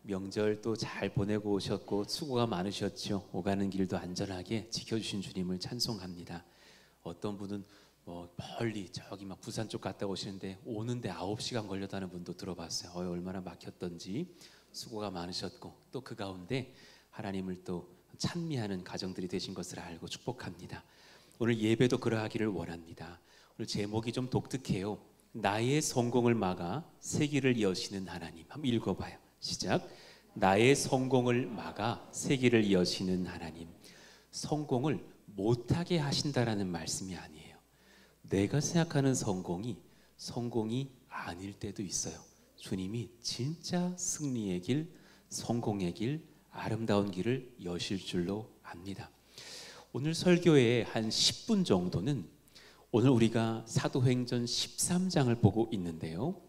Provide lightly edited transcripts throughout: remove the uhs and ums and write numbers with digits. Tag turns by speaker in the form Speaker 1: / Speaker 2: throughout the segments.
Speaker 1: 명절 또 잘 보내고 오셨고 수고가 많으셨죠. 오가는 길도 안전하게 지켜주신 주님을 찬송합니다. 어떤 분은 멀리 저기 막 부산 쪽 갔다 오시는데 오는데 9시간 걸렸다는 분도 들어봤어요. 얼마나 막혔던지. 수고가 많으셨고 또 그 가운데 하나님을 또 찬미하는 가정들이 되신 것을 알고 축복합니다. 오늘 예배도 그러하기를 원합니다. 오늘 제목이 좀 독특해요. 나의 성공을 막아 새 길을 여시는 하나님. 한번 읽어봐요. 시작. 나의 성공을 막아 새 길을 여시는 하나님. 성공을 못하게 하신다라는 말씀이 아니에요. 내가 생각하는 성공이 아닐 때도 있어요. 주님이 진짜 승리의 길, 성공의 길, 아름다운 길을 여실 줄로 압니다. 오늘 설교의 한 10분 정도는 오늘 우리가 사도행전 13장을 보고 있는데요.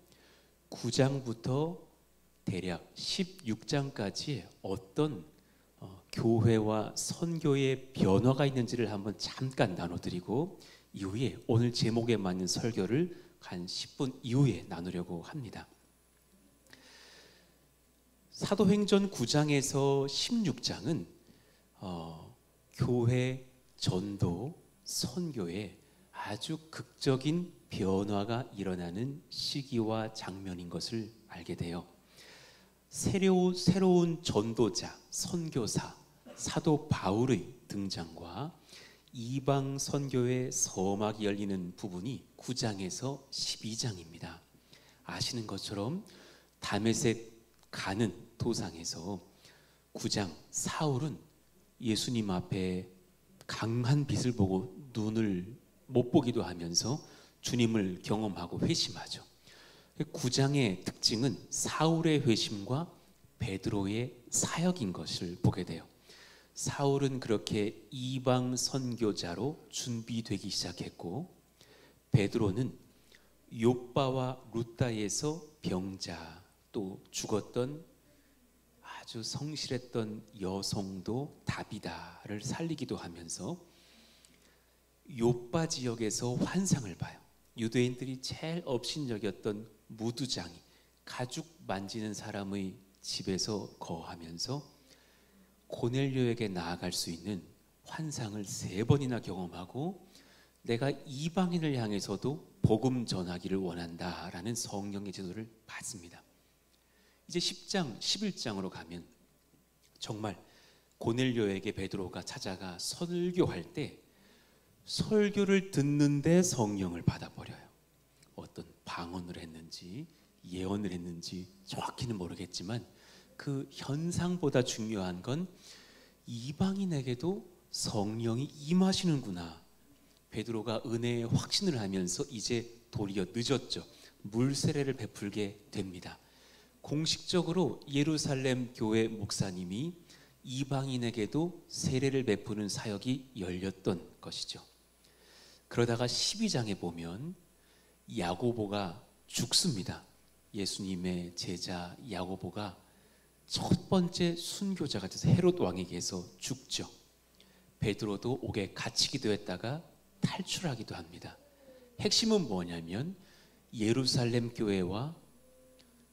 Speaker 1: 9장부터 대략 16장까지 어떤 교회와 선교의 변화가 있는지를 한번 잠깐 나눠드리고 이후에 오늘 제목에 맞는 설교를 한 10분 이후에 나누려고 합니다. 사도행전 9장에서 16장은 교회, 전도, 선교에 아주 극적인 변화가 일어나는 시기와 장면인 것을 알게 돼요. 새로운 전도자, 선교사, 사도 바울의 등장과 이방 선교의 서막이 열리는 부분이 9장에서 12장입니다. 아시는 것처럼 다메섹 가는 도상에서 9장 사울은 예수님 앞에 강한 빛을 보고 눈을 못 보기도 하면서 주님을 경험하고 회심하죠. 9장의 특징은 사울의 회심과 베드로의 사역인 것을 보게 돼요. 사울은 그렇게 이방 선교자로 준비되기 시작했고 베드로는 욥바와 룻다에서 병자 또 죽었던 아주 성실했던 여성도 다비다를 살리기도 하면서 욥바 지역에서 환상을 봐요. 유대인들이 제일 업신여겼던 무두장이 가죽 만지는 사람의 집에서 거하면서 고넬료에게 나아갈 수 있는 환상을 3번이나 경험하고 내가 이방인을 향해서도 복음 전하기를 원한다라는 성령의 지도를 받습니다. 이제 10장, 11장으로 가면 정말 고넬료에게 베드로가 찾아가 설교할 때 설교를 듣는데 성령을 받아버려요. 어떤 방언을 했는지 예언을 했는지 정확히는 모르겠지만 그 현상보다 중요한 건 이방인에게도 성령이 임하시는구나. 베드로가 은혜의 확신을 하면서 이제 도리어 늦었죠. 물 세례를 베풀게 됩니다. 공식적으로 예루살렘 교회 목사님이 이방인에게도 세례를 베푸는 사역이 열렸던 것이죠. 그러다가 12장에 보면 야고보가 죽습니다. 예수님의 제자 야고보가 첫 번째 순교자가 돼서 헤롯 왕에게서 죽죠. 베드로도 옥에 갇히기도 했다가 탈출하기도 합니다. 핵심은 뭐냐면 예루살렘 교회와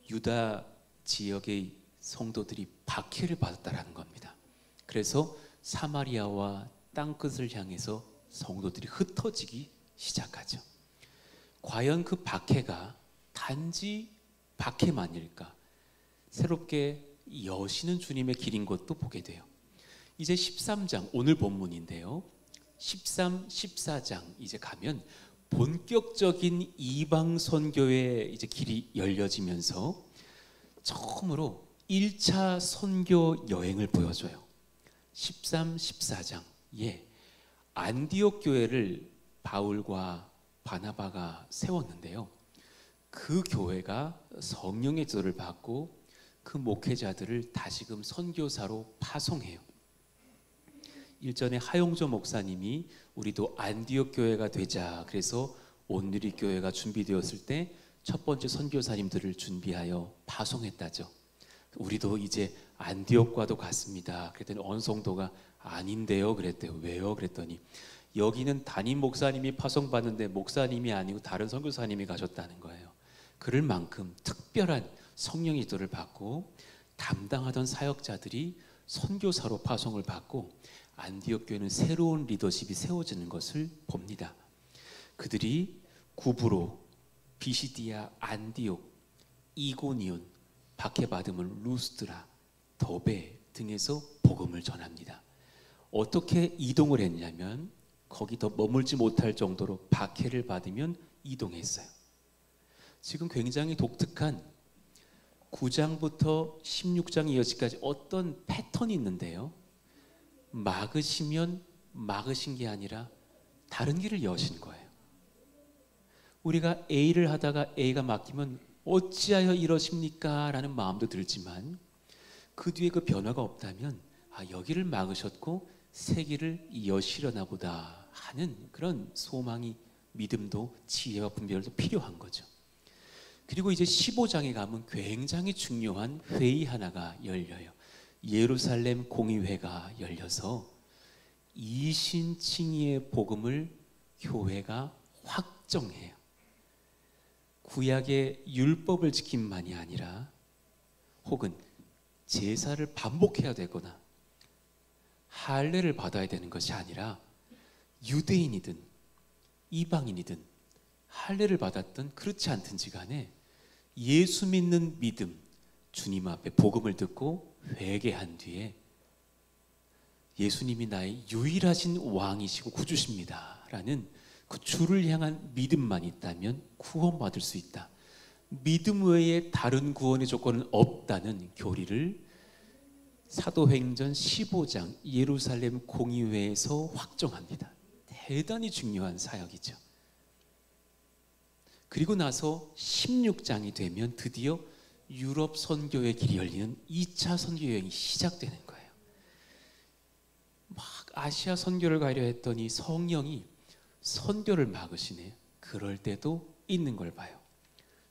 Speaker 1: 유다 지역의 성도들이 박해를 받았다는 겁니다. 그래서 사마리아와 땅끝을 향해서 성도들이 흩어지기 시작하죠. 과연 그 박해가 단지 박해만일까? 새롭게 여시는 주님의 길인 것도 보게 돼요. 이제 13장 오늘 본문인데요. 13, 14장 이제 가면 본격적인 이방 선교의 이제 길이 열려지면서 처음으로 1차 선교 여행을 보여줘요. 13, 14장. 안디옥 교회를 바울과 바나바가 세웠는데요. 그 교회가 성령의 지도를 받고 그 목회자들을 다시금 선교사로 파송해요. 일전에 하용조 목사님이 우리도 안디옥 교회가 되자 그래서 온누리 교회가 준비되었을 때 첫 번째 선교사님들을 준비하여 파송했다죠. 우리도 이제 안디옥과도 같습니다. 그랬더니 어느 성도가 아닌데요 그랬대요. 왜요? 그랬더니 여기는 담임 목사님이 파송받는데 목사님이 아니고 다른 선교사님이 가셨다는 거예요. 그럴 만큼 특별한 성령의 지도를 받고 담당하던 사역자들이 선교사로 파송을 받고 안디옥 교회는 새로운 리더십이 세워지는 것을 봅니다. 그들이 구브로, 비시디아, 안디옥, 이고니온, 박해받음은 루스드라, 더베 등에서 복음을 전합니다. 어떻게 이동을 했냐면 거기 더 머물지 못할 정도로 박해를 받으면 이동했어요. 지금 굉장히 독특한 9장부터 16장 이어지까지 어떤 패턴이 있는데요, 막으시면 막으신 게 아니라 다른 길을 여신 거예요. 우리가 A를 하다가 A가 막히면 어찌하여 이러십니까? 라는 마음도 들지만 그 뒤에 그 변화가 없다면 여기를 막으셨고 새 길을 여시려나 보다 하는 그런 소망이, 믿음도 지혜와 분별도 필요한 거죠. 그리고 이제 15장에 가면 굉장히 중요한 회의 하나가 열려요. 예루살렘 공의회가 열려서 이신칭의의 복음을 교회가 확정해요. 구약의 율법을 지킴만이 아니라 혹은 제사를 반복해야 되거나 할례를 받아야 되는 것이 아니라 유대인이든 이방인이든 할례를 받았든 그렇지 않든지 간에 예수 믿는 믿음, 주님 앞에 복음을 듣고 회개한 뒤에 예수님이 나의 유일하신 왕이시고 구주십니다 라는 그 주를 향한 믿음만 있다면 구원받을 수 있다. 믿음 외에 다른 구원의 조건은 없다는 교리를 사도행전 15장 예루살렘 공의회에서 확정합니다. 대단히 중요한 사역이죠. 그리고 나서 16장이 되면 드디어 유럽 선교의 길이 열리는 2차 선교 여행이 시작되는 거예요. 막 아시아 선교를 가려 했더니 성령이 선교를 막으시네요. 그럴 때도 있는 걸 봐요.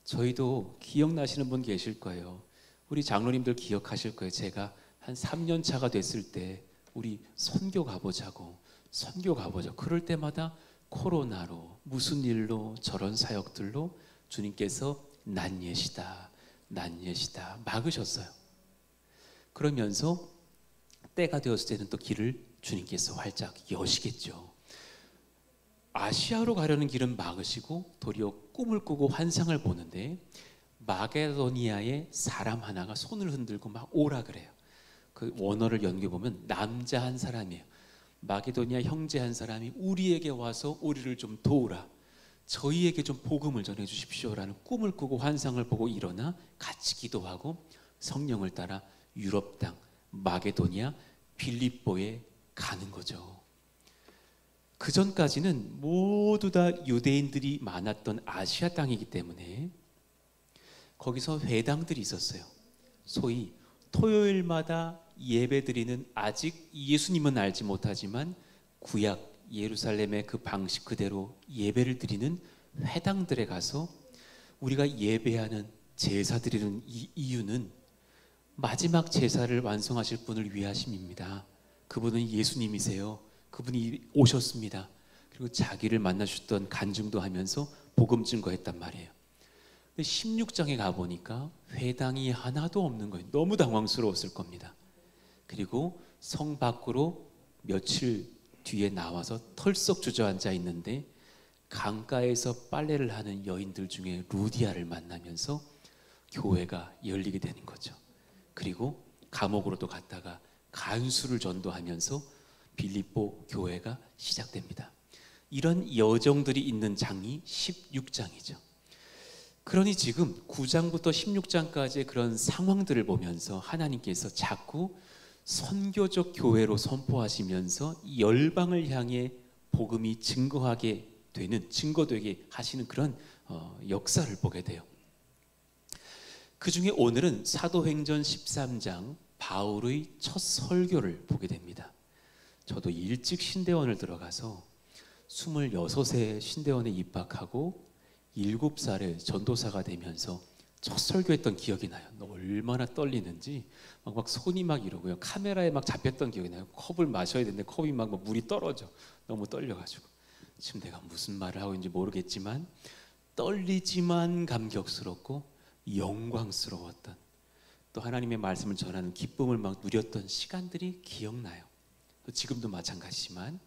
Speaker 1: 저희도 기억나시는 분 계실 거예요. 우리 장로님들 기억하실 거예요. 제가 한 3년 차가 됐을 때 우리 선교 가보자고, 선교 가보자. 그럴 때마다 코로나로 무슨 일로 저런 사역들로 주님께서 난예시다, 난예시다 막으셨어요. 그러면서 때가 되었을 때는 또 길을 주님께서 활짝 여시겠죠. 아시아로 가려는 길은 막으시고 도리어 꿈을 꾸고 환상을 보는데 마게도니아의 사람 하나가 손을 흔들고 막 오라 그래요. 그 원어를 연구해 보면 남자 한 사람이에요. 마게도니아 형제 한 사람이 우리에게 와서 우리를 좀 도우라, 저희에게 좀 복음을 전해 주십시오라는 꿈을 꾸고 환상을 보고 일어나 같이 기도하고 성령을 따라 유럽 땅 마게도니아 빌립보에 가는 거죠. 그 전까지는 모두 다 유대인들이 많았던 아시아 땅이기 때문에 거기서 회당들이 있었어요. 소위 토요일마다 예배드리는, 아직 예수님은 알지 못하지만 구약 예루살렘의 그 방식 그대로 예배를 드리는 회당들에 가서 우리가 예배하는, 제사 드리는 이유는 마지막 제사를 완성하실 분을 위하심입니다. 그분은 예수님이세요. 그분이 오셨습니다. 그리고 자기를 만나셨던 간증도 하면서 복음 증거했단 말이에요. 근데 16장에 가보니까 회당이 하나도 없는 거예요. 너무 당황스러웠을 겁니다. 그리고 성 밖으로 며칠 뒤에 나와서 털썩 주저앉아 있는데 강가에서 빨래를 하는 여인들 중에 루디아를 만나면서 교회가 열리게 되는 거죠. 그리고 감옥으로도 갔다가 간수를 전도하면서 빌립보 교회가 시작됩니다. 이런 여정들이 있는 장이 16장이죠. 그러니 지금 9장부터 16장까지의 그런 상황들을 보면서 하나님께서 자꾸 선교적 교회로 선포하시면서 열방을 향해 복음이 증거하게 되는, 증거되게 하시는 그런 역사를 보게 돼요. 그 중에 오늘은 사도행전 13장 바울의 첫 설교를 보게 됩니다. 저도 일찍 신대원을 들어가서 26세 신대원에 입학하고 7살에 전도사가 되면서 첫 설교했던 기억이 나요. 얼마나 떨리는지 막 손이 막 이러고요. 카메라에 막 잡혔던 기억이 나요. 컵을 마셔야 되는데 컵이 막 물이 떨어져. 너무 떨려가지고 지금 내가 무슨 말을 하고 있는지 모르겠지만 떨리지만 감격스럽고 영광스러웠던 또 하나님의 말씀을 전하는 기쁨을 막 누렸던 시간들이 기억나요. 지금도 마찬가지지만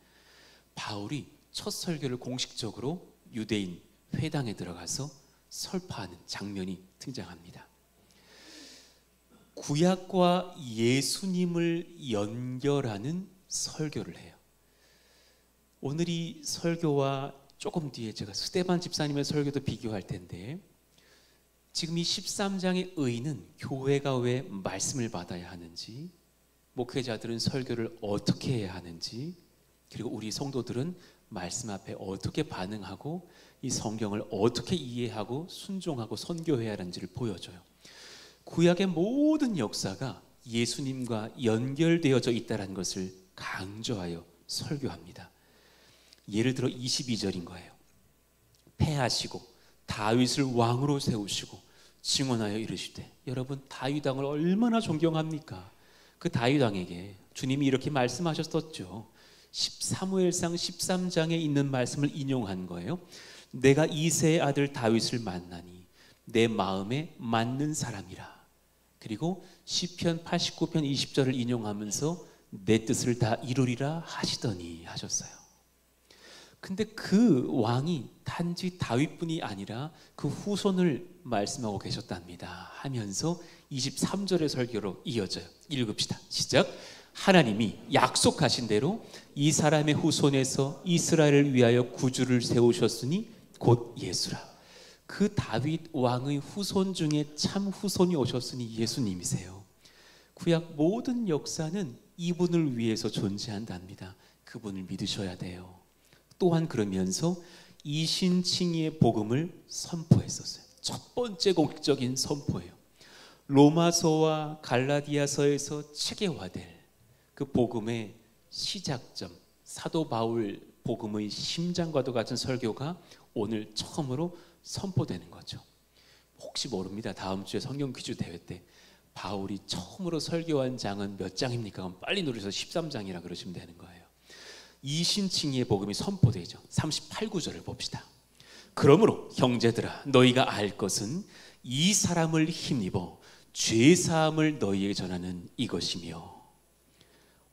Speaker 1: 바울이 첫 설교를 공식적으로 유대인 회당에 들어가서 설파하는 장면이 등장합니다. 구약과 예수님을 연결하는 설교를 해요. 오늘 이 설교와 조금 뒤에 제가 스데반 집사님의 설교도 비교할 텐데, 지금 이 13장의 의의는 교회가 왜 말씀을 받아야 하는지, 목회자들은 설교를 어떻게 해야 하는지, 그리고 우리 성도들은 말씀 앞에 어떻게 반응하고 이 성경을 어떻게 이해하고 순종하고 선교해야 하는지를 보여줘요. 구약의 모든 역사가 예수님과 연결되어져 있다는 것을 강조하여 설교합니다. 예를 들어 22절인 거예요. 패하시고 다윗을 왕으로 세우시고 증언하여 이르시되, 여러분 다윗 왕을 얼마나 존경합니까? 그 다윗 왕에게 주님이 이렇게 말씀하셨었죠. 사무엘상 13장에 있는 말씀을 인용한 거예요. 내가 이새의 아들 다윗을 만나니 내 마음에 맞는 사람이라. 그리고 시편 89편 20절을 인용하면서 내 뜻을 다 이루리라 하시더니 하셨어요. 근데 그 왕이 단지 다윗뿐이 아니라 그 후손을 말씀하고 계셨답니다 하면서 23절의 설교로 이어져요. 읽읍시다. 시작. 하나님이 약속하신 대로 이 사람의 후손에서 이스라엘을 위하여 구주를 세우셨으니 곧 예수라. 그 다윗 왕의 후손 중에 참 후손이 오셨으니 예수님이세요. 구약 모든 역사는 이분을 위해서 존재한답니다. 그분을 믿으셔야 돼요. 또한 그러면서 이신칭의의 복음을 선포했었어요. 첫 번째 공식적인 선포예요. 로마서와 갈라디아서에서 체계화될 그 복음의 시작점, 사도 바울 복음의 심장과도 같은 설교가 오늘 처음으로 선포되는 거죠. 혹시 모릅니다. 다음 주에 성경 퀴즈 대회 때 바울이 처음으로 설교한 장은 몇 장입니까? 그럼 빨리 누르셔서 13장이라 그러시면 되는 거예요. 이신칭의의 복음이 선포되죠. 38구절을 봅시다. 그러므로 형제들아 너희가 알 것은 이 사람을 힘입어 죄사함을 너희에게 전하는 이것이며.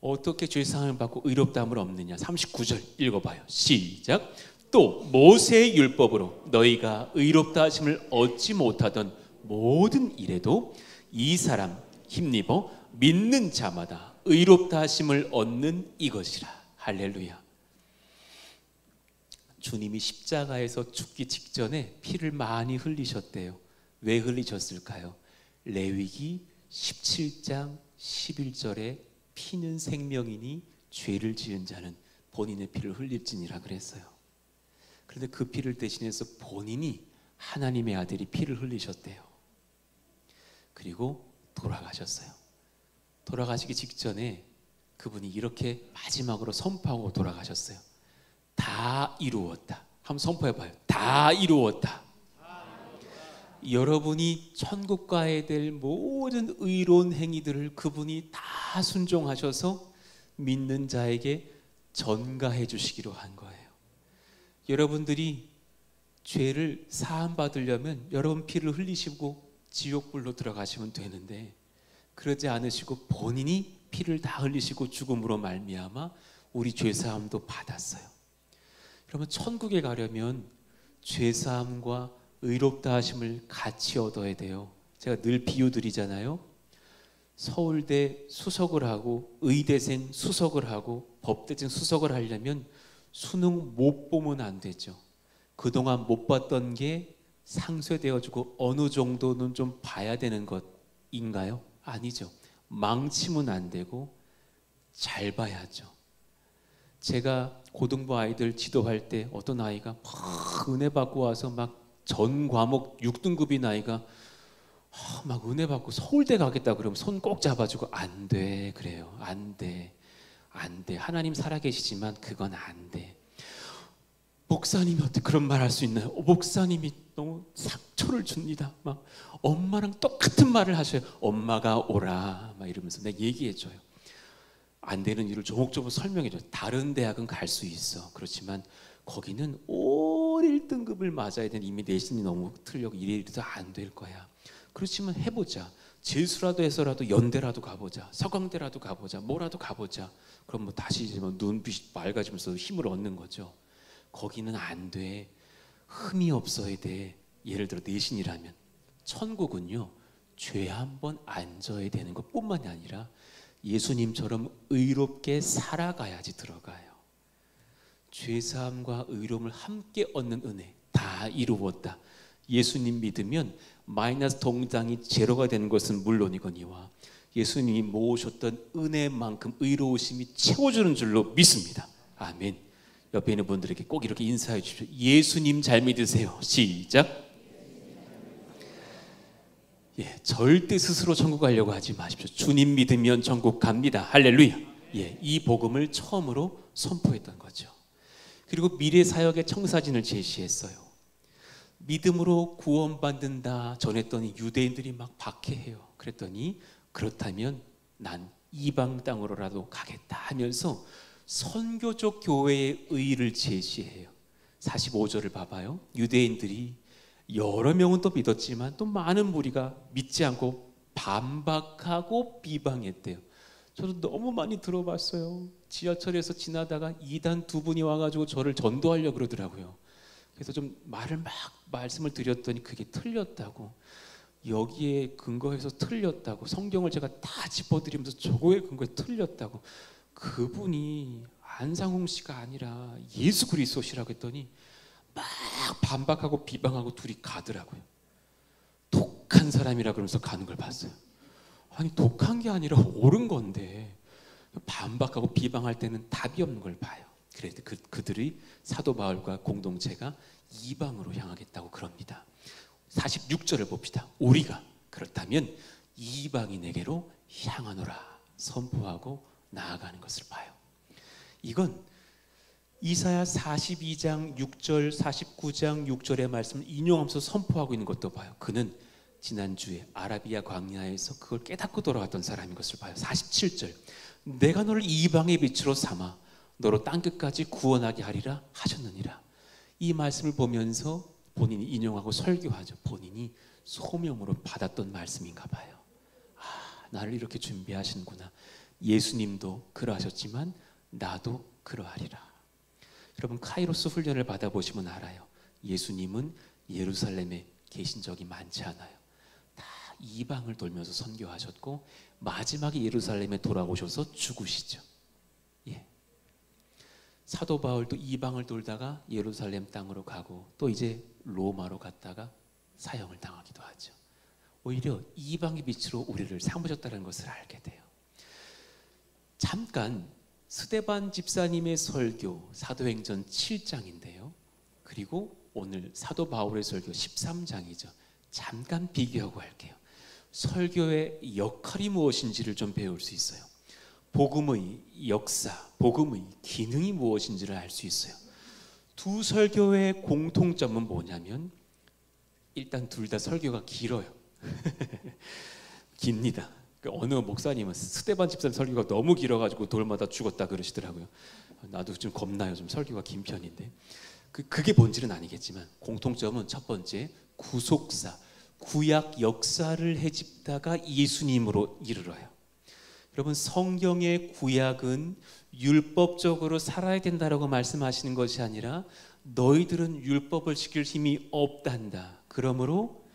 Speaker 1: 어떻게 죄사함을 받고 의롭다함을 얻느냐? 39절 읽어봐요. 시작. 또 모세의 율법으로 너희가 의롭다 하심을 얻지 못하던 모든 일에도 이 사람 힘입어 믿는 자마다 의롭다 하심을 얻는 이것이라. 할렐루야. 주님이 십자가에서 죽기 직전에 피를 많이 흘리셨대요. 왜 흘리셨을까요? 레위기 17장 11절에 피는 생명이니 죄를 지은 자는 본인의 피를 흘릴지니라 그랬어요. 그런데 그 피를 대신해서 본인이 하나님의 아들이 피를 흘리셨대요. 그리고 돌아가셨어요. 돌아가시기 직전에 그분이 이렇게 마지막으로 선포하고 돌아가셨어요. 다 이루었다. 한번 선포해봐요. 다 이루었다. 여러분이 천국 가야 될 모든 의로운 행위들을 그분이 다 순종하셔서 믿는 자에게 전가해 주시기로 한 거예요. 여러분들이 죄를 사함 받으려면 여러분 피를 흘리시고 지옥불로 들어가시면 되는데, 그러지 않으시고 본인이 피를 다 흘리시고 죽음으로 말미암아 우리 죄사함도 받았어요. 여러분 천국에 가려면 죄사함과 의롭다 하심을 같이 얻어야 돼요. 제가 늘 비유 드리잖아요. 서울대 수석을 하고 의대생 수석을 하고 법대생 수석을 하려면 수능 못 보면 안 되죠. 그동안 못 봤던 게 상쇄되어지고 어느 정도는 좀 봐야 되는 것인가요? 아니죠. 망치면 안 되고 잘 봐야죠. 제가 고등부 아이들 지도할 때 어떤 아이가 막 은혜 받고 와서 막 전 과목 6등급인 아이가 막 은혜 받고 서울대 가겠다 그러면 손 꼭 잡아주고 안 돼 그래요. 안 돼. 안 돼. 하나님 살아계시지만 그건 안 돼. 목사님이 어떻게 그런 말 할 수 있나요? 목사님이 너무 상처를 줍니다. 막 엄마랑 똑같은 말을 하셔요. 엄마가 오라 막 이러면서 내가 얘기해줘요. 안 되는 일을 조목조목 설명해줘요. 다른 대학은 갈 수 있어. 그렇지만 거기는 올 1등급을 맞아야 되는, 이미 내신이 너무 틀려고 이래도 안 될 거야. 그렇지만 해보자. 재수라도 해서라도 연대라도 가보자, 서강대라도 가보자, 뭐라도 가보자. 그럼 뭐 다시 이제 뭐 눈빛이 맑아지면서 힘을 얻는 거죠. 거기는 안 돼. 흠이 없어야 돼. 예를 들어 내신이라면 천국은요, 죄 한번 안 져야 되는 것뿐만이 아니라 예수님처럼 의롭게 살아가야지 들어가요. 죄사함과 의로움을 함께 얻는 은혜 다 이루었다. 예수님 믿으면 마이너스 동당이 제로가 되는 것은 물론이거니와 예수님이 모으셨던 은혜만큼 의로우심이 채워주는 줄로 믿습니다. 아멘. 옆에 있는 분들에게 꼭 이렇게 인사해 주십시오. 예수님 잘 믿으세요. 시작. 예, 절대 스스로 천국 가려고 하지 마십시오. 주님 믿으면 천국 갑니다. 할렐루야. 예, 이 복음을 처음으로 선포했던 거죠. 그리고 미래 사역의 청사진을 제시했어요. 믿음으로 구원받는다 전했더니 유대인들이 막 박해해요. 그랬더니 그렇다면 난 이방 땅으로라도 가겠다 하면서 선교적 교회의 의의를 제시해요. 45절을 봐봐요. 유대인들이 여러 명은 또 믿었지만 또 많은 무리가 믿지 않고 반박하고 비방했대요. 저도 너무 많이 들어봤어요. 지하철에서 지나다가 이단 두 분이 와가지고 저를 전도하려고 그러더라고요. 그래서 좀 말씀을 드렸더니 그게 틀렸다고, 여기에 근거해서 틀렸다고, 성경을 제가 다 짚어드리면서 저거에 근거해 틀렸다고, 그분이 안상홍 씨가 아니라 예수 그리스도시라고 했더니 막 반박하고 비방하고 둘이 가더라고요. 독한 사람이라 그러면서 가는 걸 봤어요. 아니 독한 게 아니라 옳은 건데 반박하고 비방할 때는 답이 없는 걸 봐요. 그래서 그들의 사도 바울과 공동체가 이방으로 향하겠다고 그럽니다. 46절을 봅시다. 우리가 그렇다면 이방인에게로 향하노라 선포하고 나아가는 것을 봐요. 이건 이사야 42장 6절 49장 6절의 말씀을 인용하면서 선포하고 있는 것도 봐요. 그는 지난주에 아라비아 광야에서 그걸 깨닫고 돌아왔던 사람인 것을 봐요. 47절 내가 너를 이방의 빛으로 삼아 너로 땅끝까지 구원하게 하리라 하셨느니라. 이 말씀을 보면서 본인이 인용하고 설교하죠. 본인이 소명으로 받았던 말씀인가 봐요. 아, 나를 이렇게 준비하시는구나. 예수님도 그러하셨지만 나도 그러하리라. 여러분 카이로스 훈련을 받아보시면 알아요. 예수님은 예루살렘에 계신 적이 많지 않아요. 다 이방을 돌면서 선교하셨고 마지막에 예루살렘에 돌아오셔서 죽으시죠. 예. 사도 바울도 이방을 돌다가 예루살렘 땅으로 가고 또 이제 로마로 갔다가 사형을 당하기도 하죠. 오히려 이방의 빛으로 우리를 삼으셨다는 것을 알게 돼요. 잠깐 스데반 집사님의 설교 사도행전 7장인데요. 그리고 오늘 사도 바울의 설교 13장이죠. 잠깐 비교하고 할게요. 설교의 역할이 무엇인지를 좀 배울 수 있어요. 복음의 역사, 복음의 기능이 무엇인지를 알 수 있어요. 두 설교의 공통점은 뭐냐면 일단 둘 다 설교가 길어요. 깁니다. 어느 목사님은 스데반 집사님 설교가 너무 길어가지고 돌마다 죽었다 그러시더라고요. 나도 좀 겁나요. 좀 설교가 긴 편인데 그게 본질은 아니겠지만 공통점은 첫 번째 구속사, 구약 역사를 헤집다가 예수님으로 이르러요. 여러분 성경의 구약은 율법적으로 살아야 된다라고 말씀하시는 것이 아니라 너희들은 율법을 지킬 힘이 없단다. 그러므로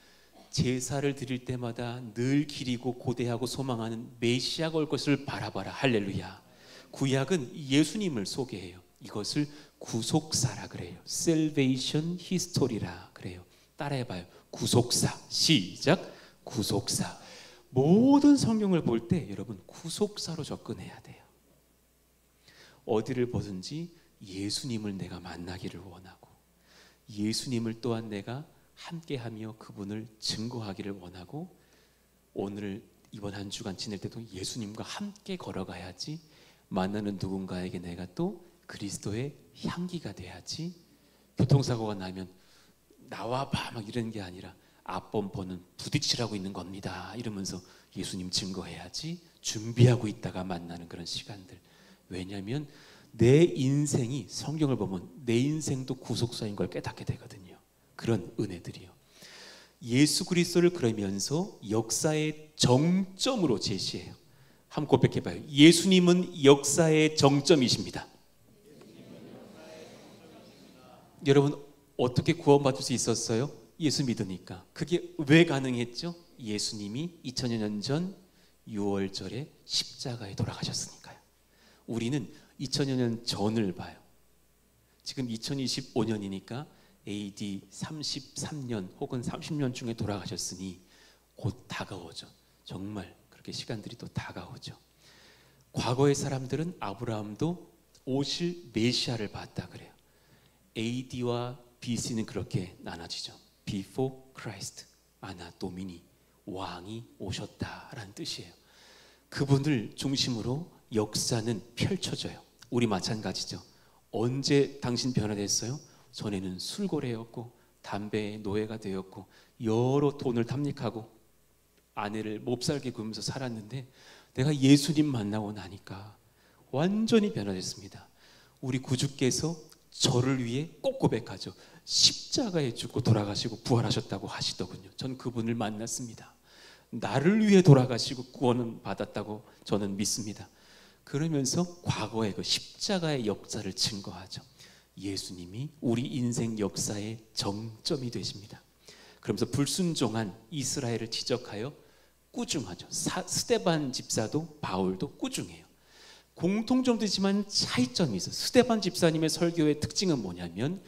Speaker 1: 제사를 드릴 때마다 늘 기리고 고대하고 소망하는 메시아가 올 것을 바라봐라. 할렐루야. 구약은 예수님을 소개해요. 이것을 구속사라 그래요. Salvation History라 그래요. 따라해봐요. 구속사. 시작. 구속사. 모든 성경을 볼 때 여러분 구속사로 접근해야 돼요. 어디를 보든지 예수님을 내가 만나기를 원하고 예수님을 또한 내가 함께하며 그분을 증거하기를 원하고 오늘 이번 한 주간 지낼 때도 예수님과 함께 걸어가야지 만나는 누군가에게 내가 또 그리스도의 향기가 돼야지. 교통사고가 나면 나와봐 막 이런 게 아니라 앞범퍼는 부딪히라고 있는 겁니다 이러면서 예수님 증거해야지 준비하고 있다가 만나는 그런 시간들. 왜냐하면 내 인생이 성경을 보면 내 인생도 구속사인 걸 깨닫게 되거든요. 그런 은혜들이요. 예수 그리스도를 그러면서 역사의 정점으로 제시해요. 한번 고백해봐요. 예수님은 역사의 정점이십니다. 여러분 어떻게 구원받을 수 있었어요? 예수 믿으니까. 그게 왜 가능했죠? 예수님이 2000여 년 전 6월절에 십자가에 돌아가셨으니까요. 우리는 2000여 년 전을 봐요. 지금 2025년이니까 AD 33년 혹은 30년 중에 돌아가셨으니 곧 다가오죠. 정말 그렇게 시간들이 또 다가오죠. 과거의 사람들은 아브라함도 오실 메시아를 봤다 그래요. AD와 BC는 그렇게 나눠지죠. Before Christ, 아나 도미니, 왕이 오셨다라는 뜻이에요. 그분을 중심으로 역사는 펼쳐져요. 우리 마찬가지죠. 언제 당신 변화됐어요? 전에는 술고래였고 담배의 노예가 되었고 여러 돈을 탐닉하고 아내를 몹살게 굴면서 살았는데 내가 예수님 만나고 나니까 완전히 변화됐습니다. 우리 구주께서 저를 위해 꼭 고백하죠. 십자가에 죽고 돌아가시고 부활하셨다고 하시더군요. 전 그분을 만났습니다. 나를 위해 돌아가시고 구원은 받았다고 저는 믿습니다. 그러면서 과거의 그 십자가의 역사를 증거하죠. 예수님이 우리 인생 역사의 정점이 되십니다. 그러면서 불순종한 이스라엘을 지적하여 꾸중하죠. 스데반 집사도 바울도 꾸중해요. 공통점도 있지만 차이점이 있어요. 스데반 집사님의 설교의 특징은 뭐냐면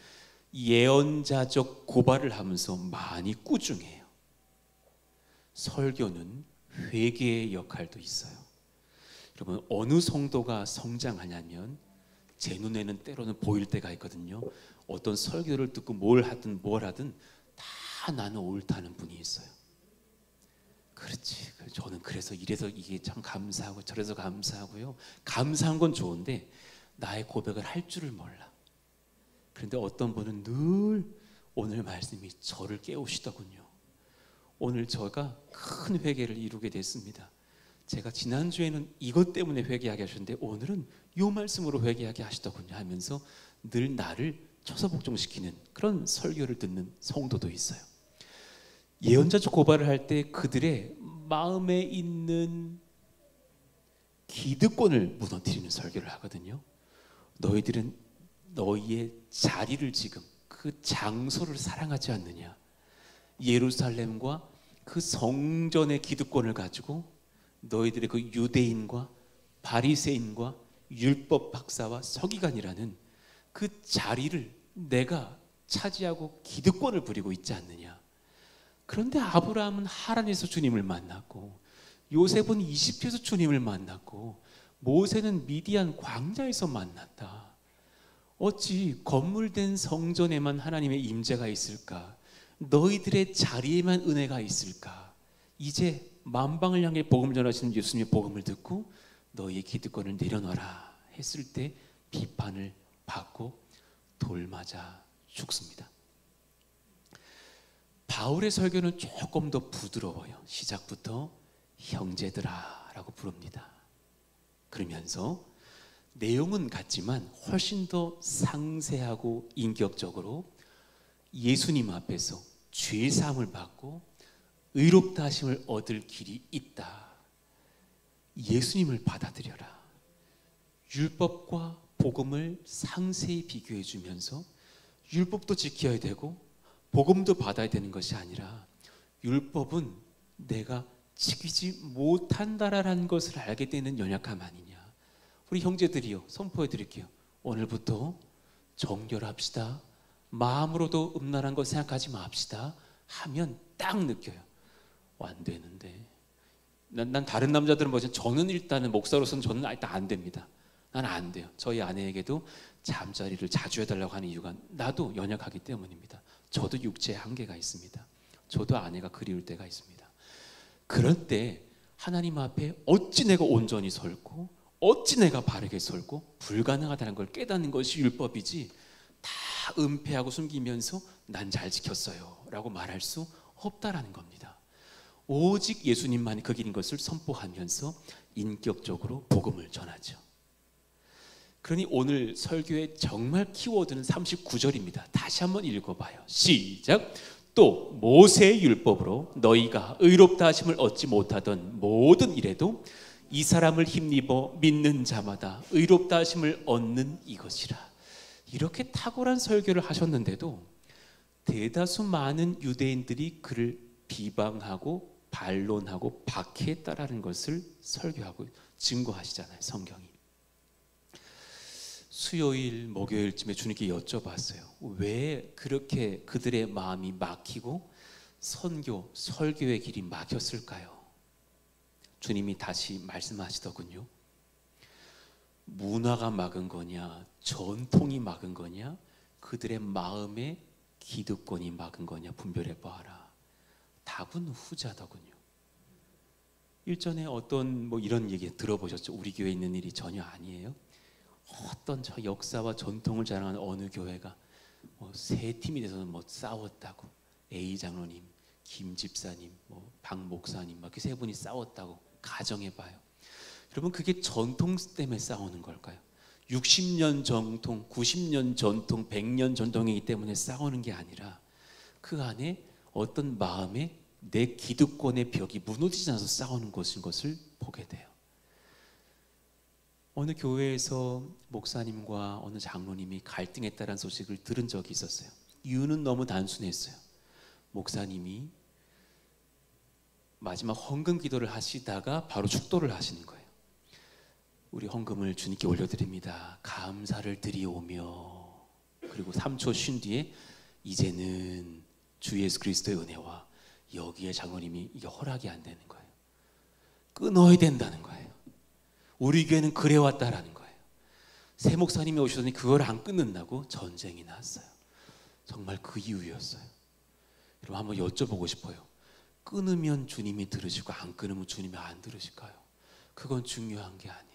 Speaker 1: 예언자적 고발을 하면서 많이 꾸중해요. 설교는 회개의 역할도 있어요. 여러분 어느 성도가 성장하냐면 제 눈에는 때로는 보일 때가 있거든요. 어떤 설교를 듣고 뭘 하든 다 나는 옳다는 분이 있어요. 그렇지. 저는 그래서 이래서 이게 참 감사하고 저래서 감사하고요. 감사한 건 좋은데 나의 고백을 할 줄을 몰라. 그런데 어떤 분은 늘 오늘 말씀이 저를 깨우시더군요. 오늘 저가 큰 회개를 이루게 됐습니다. 제가 지난주에는 이것 때문에 회개하게 하셨는데 오늘은 이 말씀으로 회개하게 하시더군요 하면서 늘 나를 처서복종시키는 그런 설교를 듣는 성도도 있어요. 예언자적 고발을 할 때 그들의 마음에 있는 기득권을 무너뜨리는 설교를 하거든요. 너희들은 너희의 자리를 지금 그 장소를 사랑하지 않느냐. 예루살렘과 그 성전의 기득권을 가지고 너희들의 그 유대인과 바리새인과 율법 박사와 서기관이라는 그 자리를 내가 차지하고 기득권을 부리고 있지 않느냐. 그런데 아브라함은 하란에서 주님을 만났고 요셉은 이집트에서 주님을 만났고 모세는 미디안 광야에서 만났다. 어찌 건물된 성전에만 하나님의 임재가 있을까? 너희들의 자리에만 은혜가 있을까? 이제 만방을 향해 복음을 전하시는 예수님의 복음을 듣고 너희의 기득권을 내려놔라 했을 때 비판을 받고 돌맞아 죽습니다. 바울의 설교는 조금 더 부드러워요. 시작부터 형제들아 라고 부릅니다. 그러면서 내용은 같지만 훨씬 더 상세하고 인격적으로 예수님 앞에서 죄사함을 받고 의롭다 하심을 얻을 길이 있다. 예수님을 받아들여라. 율법과 복음을 상세히 비교해 주면서 율법도 지켜야 되고 복음도 받아야 되는 것이 아니라 율법은 내가 지키지 못한다라는 것을 알게 되는 연약함 아니냐. 우리 형제들이요, 선포해 드릴게요. 오늘부터 정결합시다. 마음으로도 음란한 것 생각하지 맙시다 하면 딱 느껴요. 안 되는데. 난 다른 남자들은 뭐지? 저는 일단은 목사로서는 저는 일단 안 됩니다. 난 안 돼요. 저희 아내에게도 잠자리를 자주 해달라고 하는 이유가 나도 연약하기 때문입니다. 저도 육체에 한계가 있습니다. 저도 아내가 그리울 때가 있습니다. 그럴 때 하나님 앞에 어찌 내가 온전히 설고 어찌 내가 바르게 설고 불가능하다는 걸 깨닫는 것이 율법이지 다 은폐하고 숨기면서 난 잘 지켰어요 라고 말할 수 없다라는 겁니다. 오직 예수님만이 그 길인 것을 선포하면서 인격적으로 복음을 전하죠. 그러니 오늘 설교의 정말 키워드는 39절입니다. 다시 한번 읽어봐요. 시작. 또 모세의 율법으로 너희가 의롭다 하심을 얻지 못하던 모든 일에도 이 사람을 힘입어 믿는 자마다 의롭다 하심을 얻는 이것이라. 이렇게 탁월한 설교를 하셨는데도 대다수 많은 유대인들이 그를 비방하고 반론하고 박해했다라는 것을 설교하고 증거하시잖아요, 성경이. 수요일, 목요일쯤에 주님께 여쭤봤어요. 왜 그렇게 그들의 마음이 막히고 설교의 길이 막혔을까요? 주님이 다시 말씀하시더군요. 문화가 막은 거냐, 전통이 막은 거냐, 그들의 마음의 기득권이 막은 거냐 분별해 보아라. 답은 후자더군요. 일전에 어떤 이런 얘기 들어보셨죠? 우리 교회에 있는 일이 전혀 아니에요. 어떤 저 역사와 전통을 자랑하는 어느 교회가 세 팀이 돼서 싸웠다고, A 장로님, 김 집사님, 박 목사님 막 세 분이 싸웠다고 가정해봐요. 여러분, 그게 전통 때문에 싸우는 걸까요? 60년 전통, 90년 전통, 100년 전통이기 때문에 싸우는 게 아니라 그 안에 어떤 마음에 내 기득권의 벽이 무너지지 않아서 싸우는 것을 보게 돼요. 어느 교회에서 목사님과 어느 장로님이 갈등했다는 소식을 들은 적이 있었어요. 이유는 너무 단순했어요. 목사님이 마지막 헌금 기도를 하시다가 바로 축도를 하시는 거예요. 우리 헌금을 주님께 올려드립니다. 감사를 드리오며, 그리고 3초 쉰 뒤에 이제는 주 예수 그리스도의 은혜와, 여기에 장로님이 이게 허락이 안 되는 거예요. 끊어야 된다는 거예요. 우리 교회는 그래왔다라는 거예요. 새 목사님이 오시더니 그걸 안 끊는다고 전쟁이 났어요. 정말 그 이유였어요. 여러분, 한번 여쭤보고 싶어요. 끊으면 주님이 들으시고 안 끊으면 주님이 안 들으실까요? 그건 중요한 게 아니에요.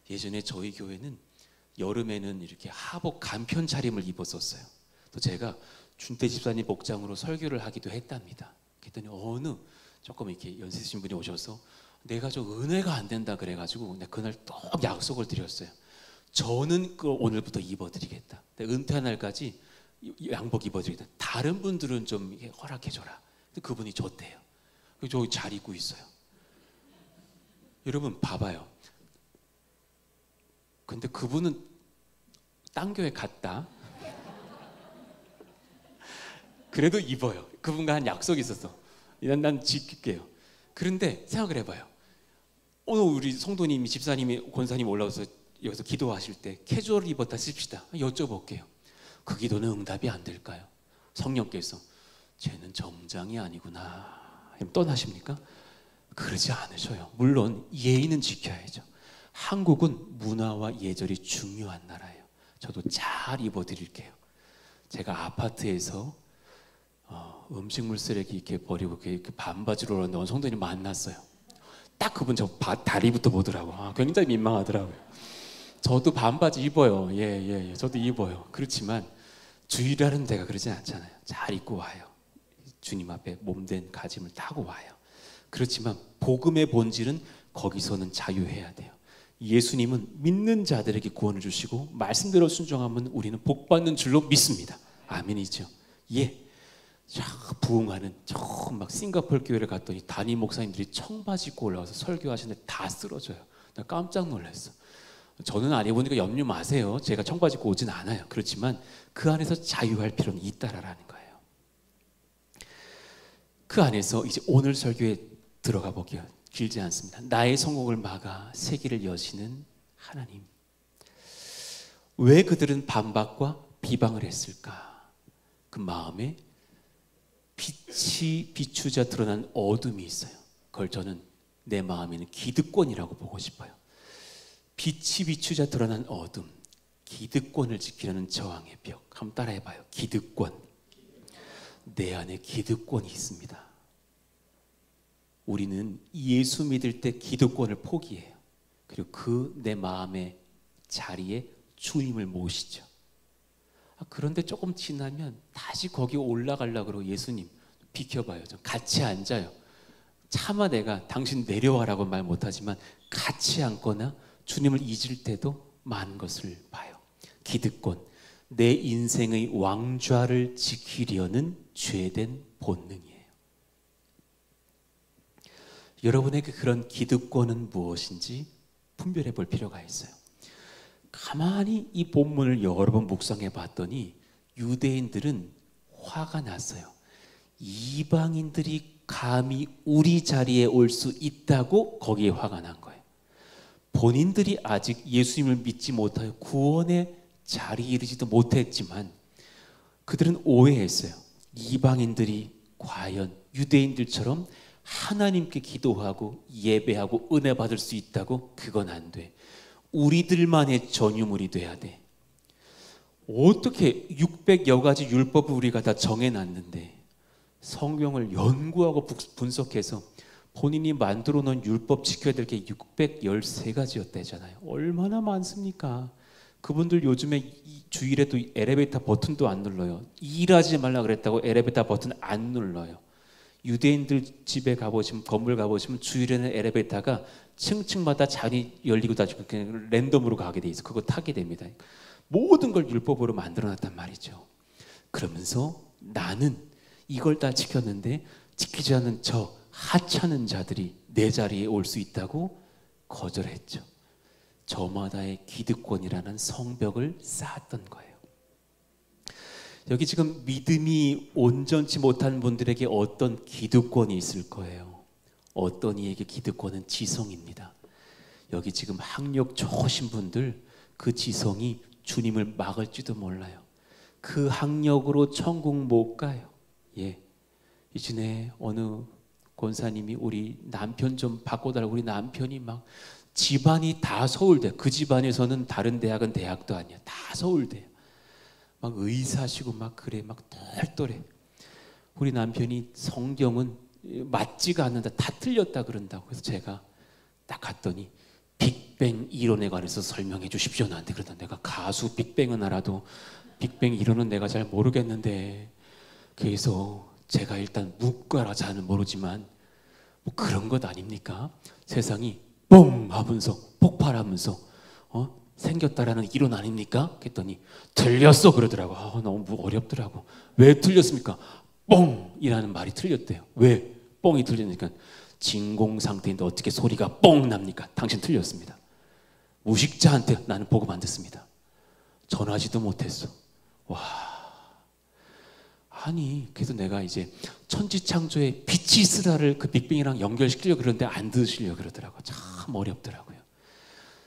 Speaker 1: 예전에 저희 교회는 여름에는 이렇게 하복 간편 차림을 입었었어요. 또 제가 준태 집사님 복장으로 설교를 하기도 했답니다. 그랬더니 어느 조금 이렇게 연세 드신 분이 오셔서 내가 저 은혜가 안 된다 그래가지고 내가 그날 또 약속을 드렸어요. 저는 그 오늘부터 입어드리겠다. 은퇴한 날까지 양복 입어드리겠다. 다른 분들은 좀 허락해줘라. 근데 그분이 좋대요. 저 잘 입고 있어요. 여러분 봐봐요. 근데 그분은 딴 교회 갔다. 그래도 입어요. 그분과 한 약속이 있었어. 난 지킬게요. 그런데 생각을 해봐요. 오늘 우리 성도님이, 집사님이, 권사님이 올라와서 여기서 기도하실 때 캐주얼을 입었다 씁시다. 여쭤볼게요. 그 기도는 응답이 안 될까요? 성령께서 쟤는 점장이 아니구나 떠나십니까? 그러지 않으셔요. 물론 예의는 지켜야죠. 한국은 문화와 예절이 중요한 나라예요. 저도 잘 입어드릴게요. 제가 아파트에서 음식물 쓰레기 이렇게 버리고 이렇게 반바지로 올라온 성도님 만났어요. 딱 그분 저 다리부터 보더라고. 굉장히 민망하더라고요. 저도 반바지 입어요. 예, 저도 입어요. 그렇지만 주일하는 데가 그러진 않잖아요. 잘 입고 와요. 주님 앞에 몸된 가짐을 타고 와요. 그렇지만 복음의 본질은 거기서는 자유해야 돼요. 예수님은 믿는 자들에게 구원을 주시고 말씀대로 순종하면 우리는 복 받는 줄로 믿습니다. 아멘이죠. 예. 부흥하는 막 싱가포르 교회를 갔더니 담임 목사님들이 청바지 입고 올라와서 설교하시는데 다 쓰러져요. 나 깜짝 놀랐어. 저는 안 입으니까 염려 마세요. 제가 청바지 입고 오진 않아요. 그렇지만 그 안에서 자유할 필요는 있다라는 거예요. 그 안에서 이제 오늘 설교에 들어가 볼게요. 길지 않습니다. 나의 성공을 막아 새 길을 여시는 하나님. 왜 그들은 반박과 비방을 했을까? 그 마음에 빛이 비추자 드러난 어둠이 있어요. 그걸 저는 내 마음에는 기득권이라고 보고 싶어요. 빛이 비추자 드러난 어둠, 기득권을 지키려는 저항의 벽. 한번 따라해봐요. 기득권. 내 안에 기득권이 있습니다. 우리는 예수 믿을 때 기득권을 포기해요. 그리고 그 내 마음의 자리에 주님을 모시죠. 그런데 조금 지나면 다시 거기 올라가려고 그러고 예수님 비켜봐요. 좀 같이 앉아요. 차마 내가 당신 내려와라고 말 못하지만 같이 앉거나 주님을 잊을 때도 많은 것을 봐요. 기득권. 내 인생의 왕좌를 지키려는 죄된 본능이에요. 여러분에게 그런 기득권은 무엇인지 분별해 볼 필요가 있어요. 가만히 이 본문을 여러 번 묵상해 봤더니 유대인들은 화가 났어요. 이방인들이 감히 우리 자리에 올 수 있다고 거기에 화가 난 거예요. 본인들이 아직 예수님을 믿지 못하여 구원의 자리에 이르지도 못했지만 그들은 오해했어요. 이방인들이 과연 유대인들처럼 하나님께 기도하고 예배하고 은혜 받을 수 있다고? 그건 안 돼. 우리들만의 전유물이 돼야 돼. 어떻게 600여 가지 율법을 우리가 다 정해놨는데 성경을 연구하고 분석해서 본인이 만들어 놓은 율법 지켜야 될 게 613가지였대잖아요. 얼마나 많습니까? 그분들 요즘에 주일에도 엘리베이터 버튼도 안 눌러요. 일하지 말라 그랬다고 엘리베이터 버튼 안 눌러요. 유대인들 집에 가보시면, 건물 가보시면 주일에는 엘리베이터가 층층마다 자리 열리고 닫히고 그냥 랜덤으로 가게 돼 있어. 그거 타게 됩니다. 모든 걸 율법으로 만들어놨단 말이죠. 그러면서 나는 이걸 다 지켰는데 지키지 않는 저 하찮은 자들이 내 자리에 올 수 있다고 거절했죠. 저마다의 기득권이라는 성벽을 쌓았던 거예요. 여기 지금 믿음이 온전치 못한 분들에게 어떤 기득권이 있을 거예요. 어떤 이에게 기득권은 지성입니다. 여기 지금 학력 좋으신 분들 그 지성이 주님을 막을지도 몰라요. 그 학력으로 천국 못 가요. 예, 이전에 어느 권사님이 우리 남편 좀 바꿔달라고, 우리 남편이 막 집안이 다 서울대, 그 집안에서는 다른 대학은 대학도 아니야, 다 서울대, 막 의사시고 막 그래, 막 똘똘해. 우리 남편이 성경은 맞지가 않는다, 다 틀렸다 그런다고. 그래서 제가 딱 갔더니 빅뱅 이론에 관해서 설명해 주십시오 나한테. 그러다 내가 가수 빅뱅은 알아도 빅뱅 이론은 내가 잘 모르겠는데, 그래서 제가 일단 묵과라 잘은 모르지만 뭐 그런 것 아닙니까? 세상이 뻥 하면서 폭발하면서 생겼다라는 이론 아닙니까? 했더니 틀렸어 그러더라고. 너무 어렵더라고. 왜 틀렸습니까? 뻥이라는 말이 틀렸대요. 왜 뻥이 틀렸니까? 진공 상태인데 어떻게 소리가 뻥 납니까? 당신 틀렸습니다. 무식자한테 나는 복음 안 듣습니다. 전하지도 못했어. 와, 아니 그래서 내가 이제 천지창조의 빛이 있으라를 그 빅뱅이랑 연결시키려고 그러는데 안 들으시려고 그러더라고요. 참 어렵더라고요.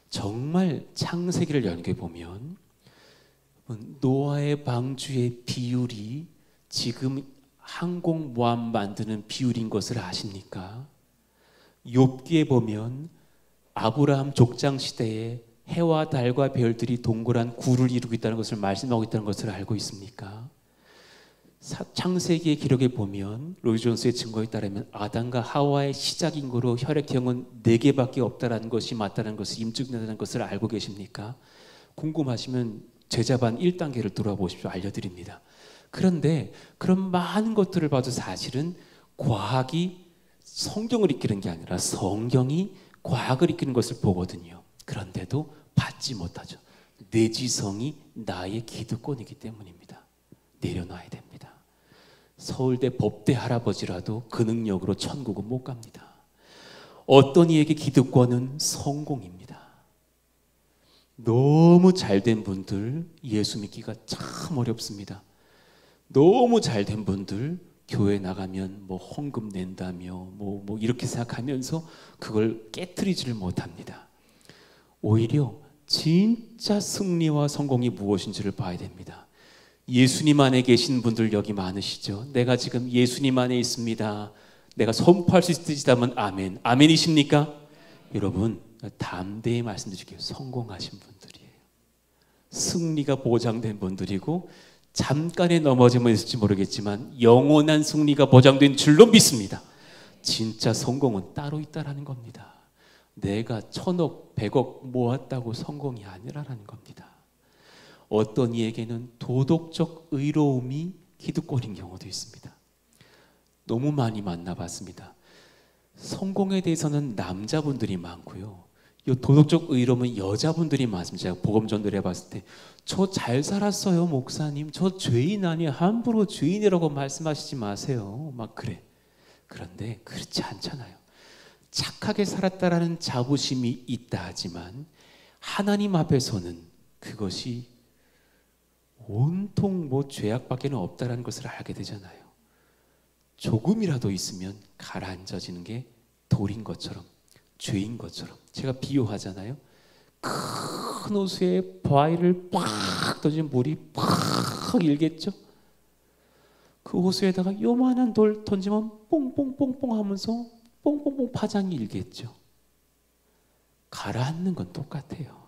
Speaker 1: 정말 창세기를 연구해보면 노아의 방주의 비율이 지금 항공모함 만드는 비율인 것을 아십니까? 욥기에 보면 아브라함 족장시대에 해와 달과 별들이 동그란 구를 이루고 있다는 것을 말씀하고 있다는 것을 알고 있습니까? 창세기의 기록에 보면 로이 존스의 증거에 따르면 아담과 하와의 시작인 거로 혈액형은 4개밖에 없다는 것이 맞다는 것을 임증된다는 것을 알고 계십니까? 궁금하시면 제자반 1단계를 돌아보십시오. 알려드립니다. 그런데 그런 많은 것들을 봐도 사실은 과학이 성경을 이끄는 게 아니라 성경이 과학을 이끄는 것을 보거든요. 그런데도 받지 못하죠. 내 지성이 나의 기득권이기 때문입니다. 내려놔야 됩니다. 서울대 법대 할아버지라도 그 능력으로 천국은 못 갑니다. 어떤 이에게 기득권은 성공입니다. 너무 잘된 분들 예수 믿기가 참 어렵습니다. 너무 잘된 분들 교회 나가면 뭐 헌금 낸다며 뭐 이렇게 생각하면서 그걸 깨트리지를 못합니다. 오히려 진짜 승리와 성공이 무엇인지를 봐야 됩니다. 예수님 안에 계신 분들 여기 많으시죠? 내가 지금 예수님 안에 있습니다. 내가 선포할 수 있으시다면 아멘. 아멘이십니까? 여러분 담대히 말씀드릴게요. 성공하신 분들이에요. 승리가 보장된 분들이고 잠깐의 넘어짐은 있을지 모르겠지만 영원한 승리가 보장된 줄로 믿습니다. 진짜 성공은 따로 있다라는 겁니다. 내가 1000억, 100억 모았다고 성공이 아니라는 겁니다. 어떤 이에게는 도덕적 의로움이 기득권인 경우도 있습니다. 너무 많이 만나봤습니다. 성공에 대해서는 남자분들이 많고요. 이 도덕적 의로움은 여자분들이 많습니다. 제가 복음 전도를 해봤을 때 저 잘 살았어요 목사님, 저 죄인 아니에요, 함부로 죄인이라고 말씀하시지 마세요 막 그래. 그런데 그렇지 않잖아요. 착하게 살았다라는 자부심이 있다 하지만 하나님 앞에서는 그것이 온통 뭐 죄악밖에는 없다라는 것을 알게 되잖아요. 조금이라도 있으면 가라앉아지는 게 돌인 것처럼, 죄인 것처럼. 제가 비유하잖아요. 큰 호수에 바위를 팍 던지면 물이 팍 일겠죠. 그 호수에다가 요만한 돌 던지면 뽕뽕뽕뽕 하면서 뽕뽕뽕 파장이 일겠죠. 가라앉는 건 똑같아요.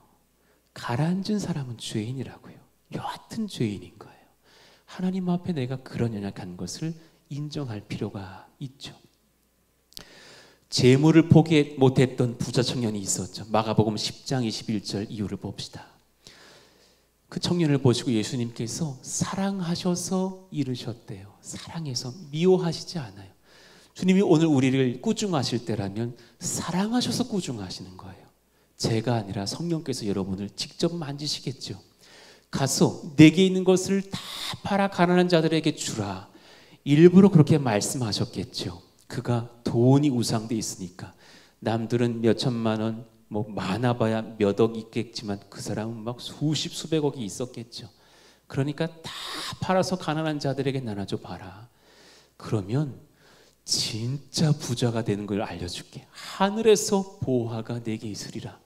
Speaker 1: 가라앉은 사람은 죄인이라고요. 여하튼 죄인인 거예요. 하나님 앞에 내가 그런 연약한 것을 인정할 필요가 있죠. 재물을 포기 못했던 부자 청년이 있었죠. 마가복음 10장 21절 이유를 봅시다. 그 청년을 보시고 예수님께서 사랑하셔서 이르셨대요. 사랑해서, 미워하시지 않아요. 주님이 오늘 우리를 꾸중하실 때라면 사랑하셔서 꾸중하시는 거예요. 제가 아니라 성령께서 여러분을 직접 만지시겠죠. 가서 내게 있는 것을 다 팔아 가난한 자들에게 주라. 일부러 그렇게 말씀하셨겠죠. 그가 돈이 우상돼 있으니까. 남들은 몇 천만 원, 뭐 많아봐야 몇 억 있겠지만 그 사람은 막 수십 수백억이 있었겠죠. 그러니까 다 팔아서 가난한 자들에게 나눠줘 봐라. 그러면 진짜 부자가 되는 걸 알려줄게. 하늘에서 보화가 내게 있으리라.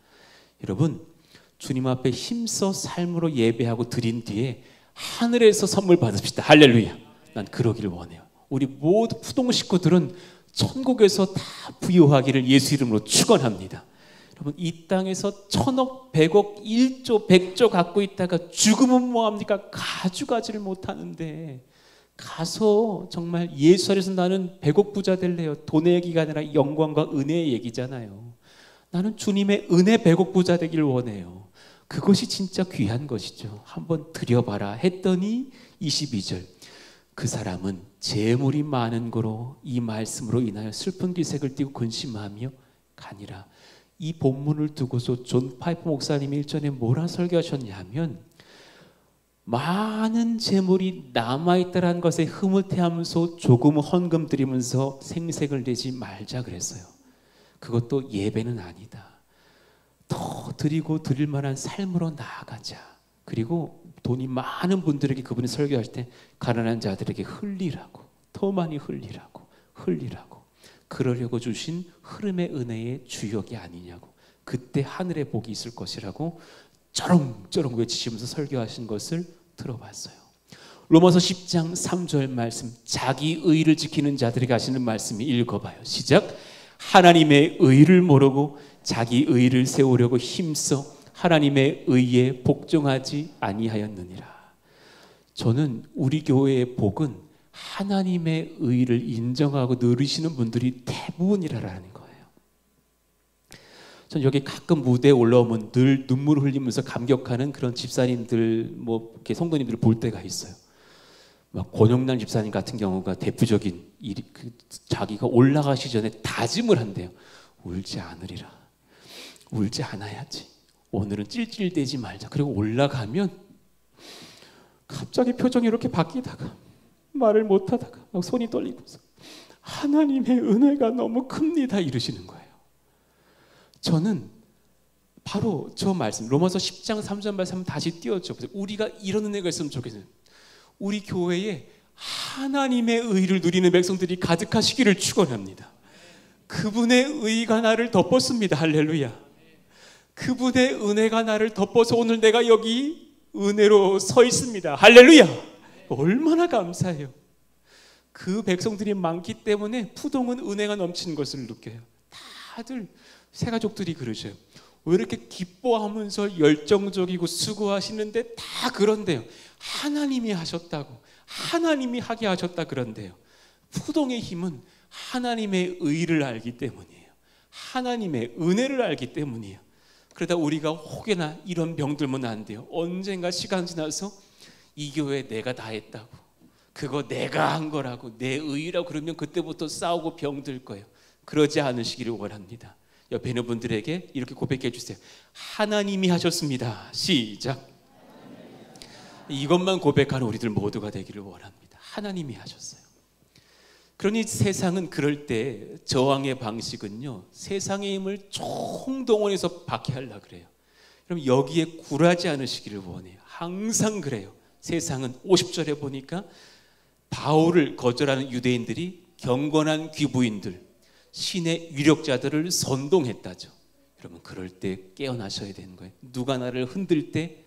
Speaker 1: 여러분, 주님 앞에 힘써 삶으로 예배하고 드린 뒤에 하늘에서 선물 받읍시다. 할렐루야. 난 그러기를 원해요. 우리 모두 푸동 식구들은 천국에서 다 부유하기를 예수 이름으로 축원합니다. 여러분, 이 땅에서 1000억, 100억, 1조, 100조 갖고 있다가 죽으면 뭐합니까? 가져가지를 못하는데 가서 정말 예수 안에서 나는 100억 부자 될래요. 돈의 얘기가 아니라 영광과 은혜의 얘기잖아요. 나는 주님의 은혜 100억 부자 되길 원해요. 그것이 진짜 귀한 것이죠. 한번 드려봐라 했더니 22절, 그 사람은 재물이 많은 거로 이 말씀으로 인하여 슬픈 기색을 띠고 근심하며 가니라. 이 본문을 두고서 존 파이프 목사님이 일전에 뭐라 설교하셨냐 하면, 많은 재물이 남아있다는 것에 흐뭇해하면서 조금 헌금 드리면서 생색을 내지 말자 그랬어요. 그것도 예배는 아니다. 더 드리고 드릴 만한 삶으로 나아가자. 그리고 돈이 많은 분들에게 그분이 설교할 때 가난한 자들에게 흘리라고, 더 많이 흘리라고, 그러려고 주신 흐름의 은혜의 주역이 아니냐고. 그때 하늘의 복이 있을 것이라고 쩌렁쩌렁 외치시면서 설교하신 것을 들어봤어요. 로마서 10장 3절 말씀, 자기 의를 지키는 자들에게 하시는 말씀이, 읽어봐요. 시작. 하나님의 의를 모르고 자기 의를 세우려고 힘써 하나님의 의에 복종하지 아니하였느니라. 저는 우리 교회의 복은 하나님의 의를 인정하고 누리시는 분들이 대부분이라는 거예요. 전 여기 가끔 무대에 올라오면 늘 눈물 흘리면서 감격하는 그런 집사님들, 뭐 이렇게 성도님들을 볼 때가 있어요. 막 권영란 집사님 같은 경우가 대표적인 일이, 자기가 올라가시 전에 다짐을 한대요. 울지 않으리라. 울지 않아야지. 오늘은 찔찔대지 말자. 그리고 올라가면 갑자기 표정이 이렇게 바뀌다가 말을 못하다가 막 손이 떨리면서 하나님의 은혜가 너무 큽니다 이러시는 거예요. 저는 바로 저 말씀, 로마서 10장 3절 말씀 다시 띄워줘. 우리가 이런 은혜가 있으면 좋겠어요. 우리 교회에 하나님의 의를 누리는 백성들이 가득하시기를 축원합니다. 그분의 의가 나를 덮었습니다. 할렐루야. 그분의 은혜가 나를 덮어서 오늘 내가 여기 은혜로 서 있습니다. 할렐루야. 얼마나 감사해요. 그 백성들이 많기 때문에 푸동은 은혜가 넘치는 것을 느껴요. 다들 새가족들이 그러셔요. 왜 이렇게 기뻐하면서 열정적이고 수고하시는데 다 그런데요. 하나님이 하셨다고, 하나님이 하게 하셨다 그런데요. 푸동의 힘은 하나님의 의를 알기 때문이에요. 하나님의 은혜를 알기 때문이에요. 그러다 우리가 혹여나 이런 병 들면 안 돼요. 언젠가 시간 지나서 이 교회 내가 다 했다고, 그거 내가 한 거라고, 내 의라고 그러면 그때부터 싸우고 병들 거예요. 그러지 않으시기를 원합니다. 옆에 있는 분들에게 이렇게 고백해 주세요. 하나님이 하셨습니다. 시작. 이것만 고백하는 우리들 모두가 되기를 원합니다. 하나님이 하셨어요. 그러니 세상은 그럴 때 저항의 방식은요, 세상의 힘을 총동원해서 박해하려고 그래요. 그럼 여기에 굴하지 않으시기를 원해요. 항상 그래요. 세상은 50절에 보니까 바울을 거절하는 유대인들이 경건한 귀부인들, 신의 유력자들을 선동했다죠. 여러분, 그럴 때 깨어나셔야 되는 거예요. 누가 나를 흔들 때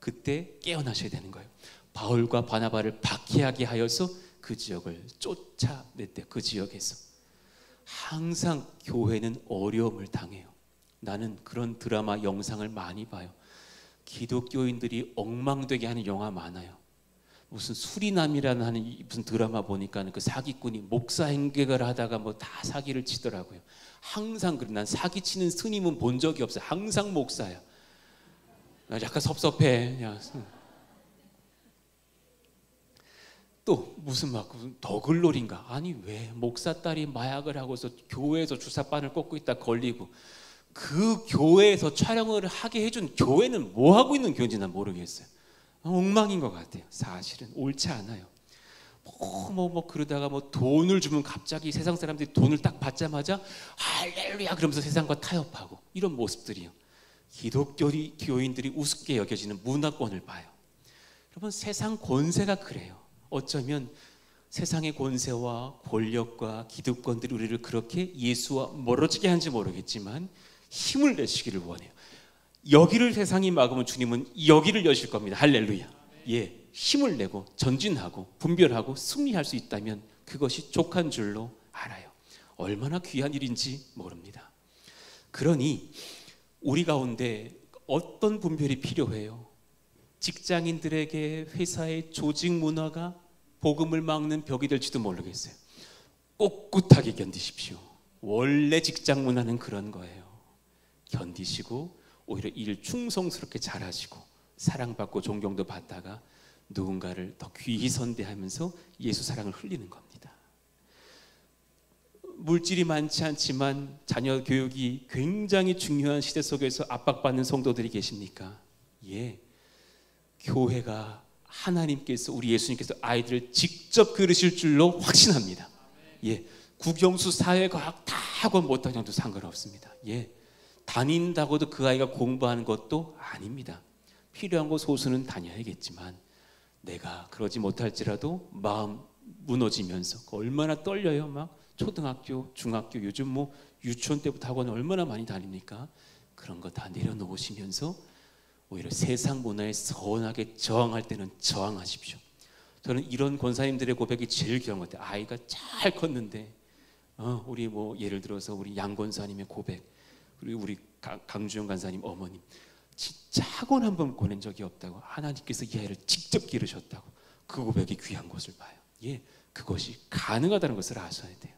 Speaker 1: 그때 깨어나셔야 되는 거예요. 바울과 바나바를 박해하게 하여서 그 지역을 쫓아냈대. 그 지역에서 항상 교회는 어려움을 당해요. 나는 그런 드라마 영상을 많이 봐요. 기독교인들이 엉망되게 하는 영화 많아요. 무슨 수리남이라는 하는 무슨 드라마 보니까 그 사기꾼이 목사 행격을 하다가 뭐 다 사기를 치더라고요. 항상 그래. 난 사기치는 스님은 본 적이 없어요. 항상 목사야. 나 약간 섭섭해. 야. 또 무슨 막 더글로리인가? 아니 왜 목사 딸이 마약을 하고서 교회에서 주사바늘 꽂고 있다 걸리고, 그 교회에서 촬영을 하게 해준 교회는 뭐 하고 있는 교회인지 난 모르겠어요. 엉망인 것 같아요. 사실은 옳지 않아요. 그러다가 뭐 돈을 주면 갑자기 세상 사람들이 돈을 딱 받자마자 할렐루야 그러면서 세상과 타협하고, 이런 모습들이요. 기독교인들이 우습게 여겨지는 문화권을 봐요. 여러분, 세상 권세가 그래요. 어쩌면 세상의 권세와 권력과 기득권들이 우리를 그렇게 예수와 멀어지게 하는지 모르겠지만 힘을 내시기를 원해요. 여기를 세상이 막으면 주님은 여기를 여실 겁니다. 할렐루야. 예, 힘을 내고 전진하고 분별하고 승리할 수 있다면 그것이 족한 줄로 알아요. 얼마나 귀한 일인지 모릅니다. 그러니 우리 가운데 어떤 분별이 필요해요? 직장인들에게 회사의 조직 문화가 복음을 막는 벽이 될지도 모르겠어요. 꿋꿋하게 견디십시오. 원래 직장 문화는 그런 거예요. 견디시고 오히려 일 충성스럽게 잘하시고 사랑받고 존경도 받다가 누군가를 더 귀히 선대하면서 예수 사랑을 흘리는 겁니다. 물질이 많지 않지만 자녀 교육이 굉장히 중요한 시대 속에서 압박받는 성도들이 계십니까? 예, 교회가 하나님께서, 우리 예수님께서 아이들을 직접 기르실 줄로 확신합니다. 예, 국영수 사회과학 다 학원 못 다녀도 상관없습니다. 예, 다닌다고도 그 아이가 공부하는 것도 아닙니다. 필요한 거 소수는 다녀야겠지만 내가 그러지 못할지라도 마음 무너지면서 얼마나 떨려요. 막 초등학교, 중학교, 요즘 뭐 유치원 때부터 학원 얼마나 많이 다닙니까? 그런 거 다 내려놓으시면서 오히려 세상 문화에 선하게 저항할 때는 저항하십시오. 저는 이런 권사님들의 고백이 제일 귀한 것 같아요. 아이가 잘 컸는데 우리 뭐 예를 들어서 우리 양 권사님의 고백, 그리고 우리 강주영 간사님 어머님, 진짜 학원 한 번 보낸 적이 없다고, 하나님께서 이 아이를 직접 기르셨다고, 그 고백이 귀한 것을 봐요. 예, 그것이 가능하다는 것을 아셔야 돼요.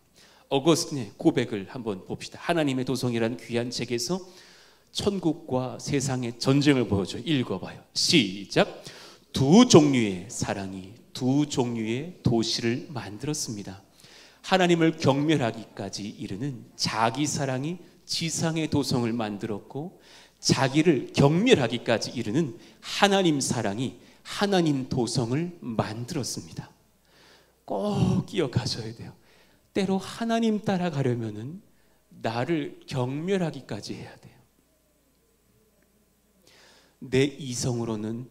Speaker 1: 어거스틴의 고백을 한번 봅시다. 하나님의 도성이라는 귀한 책에서 천국과 세상의 전쟁을 보여줘요. 읽어봐요. 시작. 두 종류의 사랑이 두 종류의 도시를 만들었습니다. 하나님을 경멸하기까지 이르는 자기 사랑이 지상의 도성을 만들었고, 자기를 경멸하기까지 이르는 하나님 사랑이 하나님 도성을 만들었습니다. 꼭 기억하셔야 돼요. 때로 하나님 따라가려면은 나를 경멸하기까지 해야 돼요. 내 이성으로는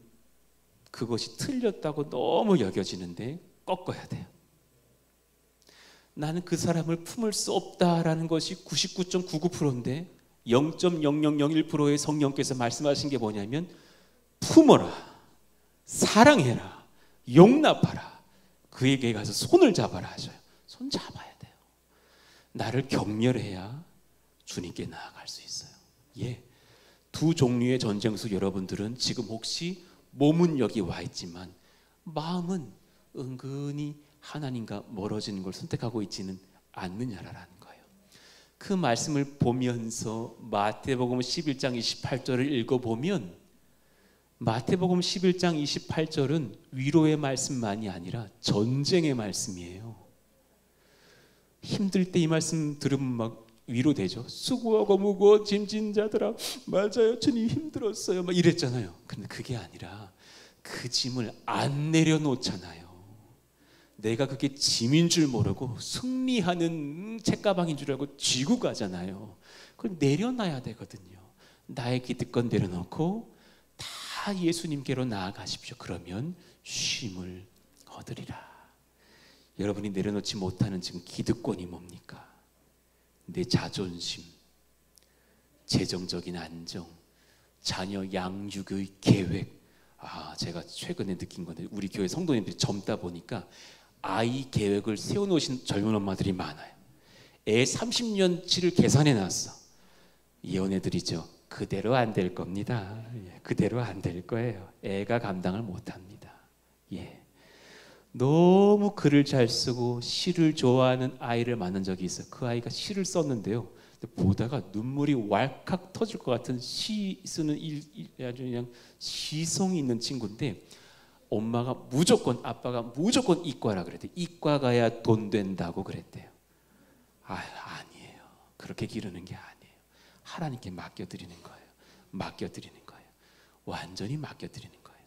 Speaker 1: 그것이 틀렸다고 너무 여겨지는데 꺾어야 돼요. 나는 그 사람을 품을 수 없다라는 것이 99.99%인데 0.0001%의 성령께서 말씀하신 게 뭐냐면 품어라, 사랑해라, 용납하라, 그에게 가서 손을 잡아라 하셔요. 손 잡아야 돼요. 나를 경멸해야 주님께 나아갈 수 있어요. 예, 두 종류의 전쟁 속 여러분들은 지금 혹시 몸은 여기 와 있지만 마음은 은근히 하나님과 멀어지는 걸 선택하고 있지는 않느냐라는 거예요. 그 말씀을 보면서 마태복음 11장 28절을 읽어보면, 마태복음 11장 28절은 위로의 말씀만이 아니라 전쟁의 말씀이에요. 힘들 때 이 말씀 들으면 막 위로되죠. 수고하고 무거워 짐진 자들아, 맞아요, 주님 힘들었어요, 막 이랬잖아요. 근데 그게 아니라 그 짐을 안 내려놓잖아요. 내가 그게 짐인 줄 모르고 승리하는 책가방인 줄 알고 쥐고 가잖아요. 그걸 내려놔야 되거든요. 나의 기득권 내려놓고 다 예수님께로 나아가십시오. 그러면 쉼을 얻으리라. 여러분이 내려놓지 못하는 지금 기득권이 뭡니까? 내 자존심, 재정적인 안정, 자녀 양육의 계획. 제가 최근에 느낀 건데, 우리 교회 성도님들이 젊다 보니까 아이 계획을 세워놓으신 젊은 엄마들이 많아요. 애 30년치를 계산해 놨어. 예언해드리죠. 그대로 안 될 겁니다. 그대로 안 될 거예요. 애가 감당을 못합니다. 너무 글을 잘 쓰고 시를 좋아하는 아이를 만난 적이 있어요. 그 아이가 시를 썼는데요, 보다가 눈물이 왈칵 터질 것 같은 시 쓰는 아주 그냥 시성이 있는 친구인데, 엄마가 무조건, 아빠가 무조건 이과라 그랬대요. 이과 가야 돈 된다고 그랬대요. 아니에요. 그렇게 기르는 게 아니에요. 하나님께 맡겨드리는 거예요. 맡겨드리는 거예요. 완전히 맡겨드리는 거예요.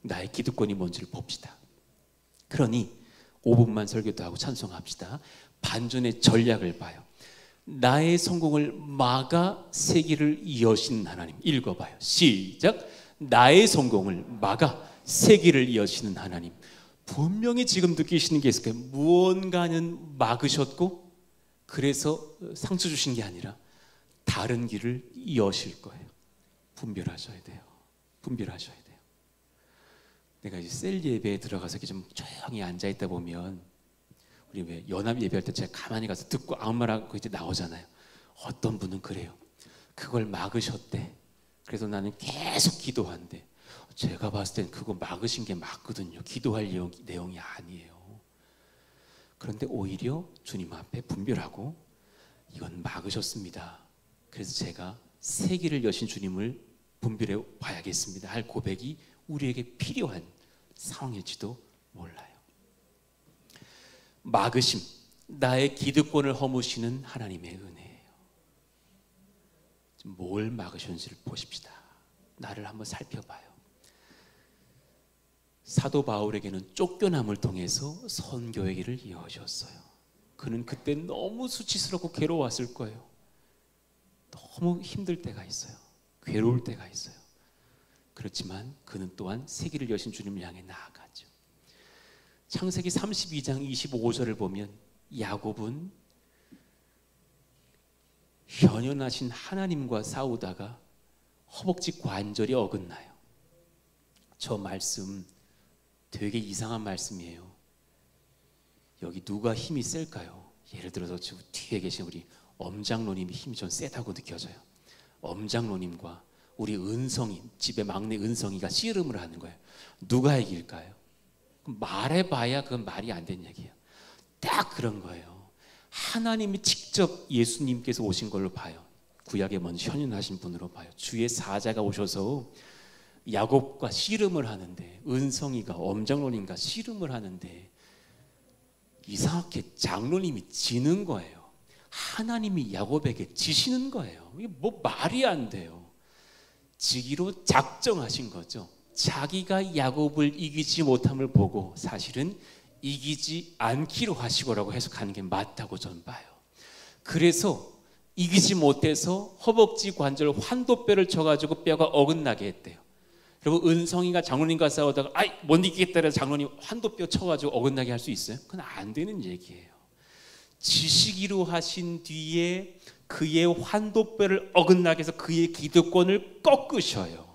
Speaker 1: 나의 기득권이 뭔지를 봅시다. 그러니 5분만 설교도 하고 찬송합시다. 반전의 전략을 봐요. 나의 성공을 막아 세기를 여신 하나님. 읽어봐요. 시작. 나의 성공을 막아 세기를 여시는 하나님. 분명히 지금 느끼시는 게 있을 거예요. 무언가는 막으셨고, 그래서 상처 주신 게 아니라 다른 길을 여실 거예요. 분별하셔야 돼요. 분별하셔야 돼요. 내가 이제 셀 예배에 들어가서 이렇게 좀 조용히 앉아 있다 보면, 우리 왜 연합 예배할 때 제가 가만히 가서 듣고 아무 말 하고 이제 나오잖아요. 어떤 분은 그래요. 그걸 막으셨대. 그래서 나는 계속 기도한대. 제가 봤을 땐 그거 막으신 게 맞거든요. 기도할 내용이 아니에요. 그런데 오히려 주님 앞에 분별하고, 이건 막으셨습니다. 그래서 제가 세기를 여신 주님을 분별해 봐야겠습니다 할 고백이 우리에게 필요한 상황일지도 몰라요. 막으심, 나의 기득권을 허무시는 하나님의 은혜예요. 뭘 막으셨는지를 보십시다. 나를 한번 살펴봐요. 사도 바울에게는 쫓겨남을 통해서 선교의 길을 여셨어요. 그는 그때 너무 수치스럽고 괴로웠을 거예요. 너무 힘들 때가 있어요. 괴로울 때가 있어요. 그렇지만 그는 또한 세기를 여신 주님을 향해 나아가죠. 창세기 32장 25절을 보면 야곱은 현현하신 하나님과 싸우다가 허벅지 관절이 어긋나요. 저 말씀 되게 이상한 말씀이에요. 여기 누가 힘이 셀까요? 예를 들어서 저 뒤에 계신 우리 엄장로님이 힘이 좀 세다고 느껴져요. 엄장로님과 우리 은성이, 집의 막내 은성이가 씨름을 하는 거예요. 누가 이길까요? 말해봐야 그건 말이 안 되는 얘기예요. 딱 그런 거예요. 하나님이 직접 예수님께서 오신 걸로 봐요. 구약에 먼저 현현하신 분으로 봐요. 주의 사자가 오셔서 야곱과 씨름을 하는데, 은성이가 엄장로님과 씨름을 하는데 이상하게 장로님이 지는 거예요. 하나님이 야곱에게 지시는 거예요. 이게 뭐 말이 안 돼요. 지기로 작정하신 거죠. 자기가 야곱을 이기지 못함을 보고 사실은 이기지 않기로 하시고라고 해석하는 게 맞다고 저는 봐요. 그래서 이기지 못해서 허벅지 관절 환도뼈를 쳐가지고 뼈가 어긋나게 했대요. 여러분, 은성이가 장로님과 싸우다가 못 이기겠다 해서 장로님 환도뼈 쳐가지고 어긋나게 할 수 있어요? 그건 안 되는 얘기예요. 지시기로 하신 뒤에 그의 환도뼈를 어긋나게 해서 그의 기득권을 꺾으셔요.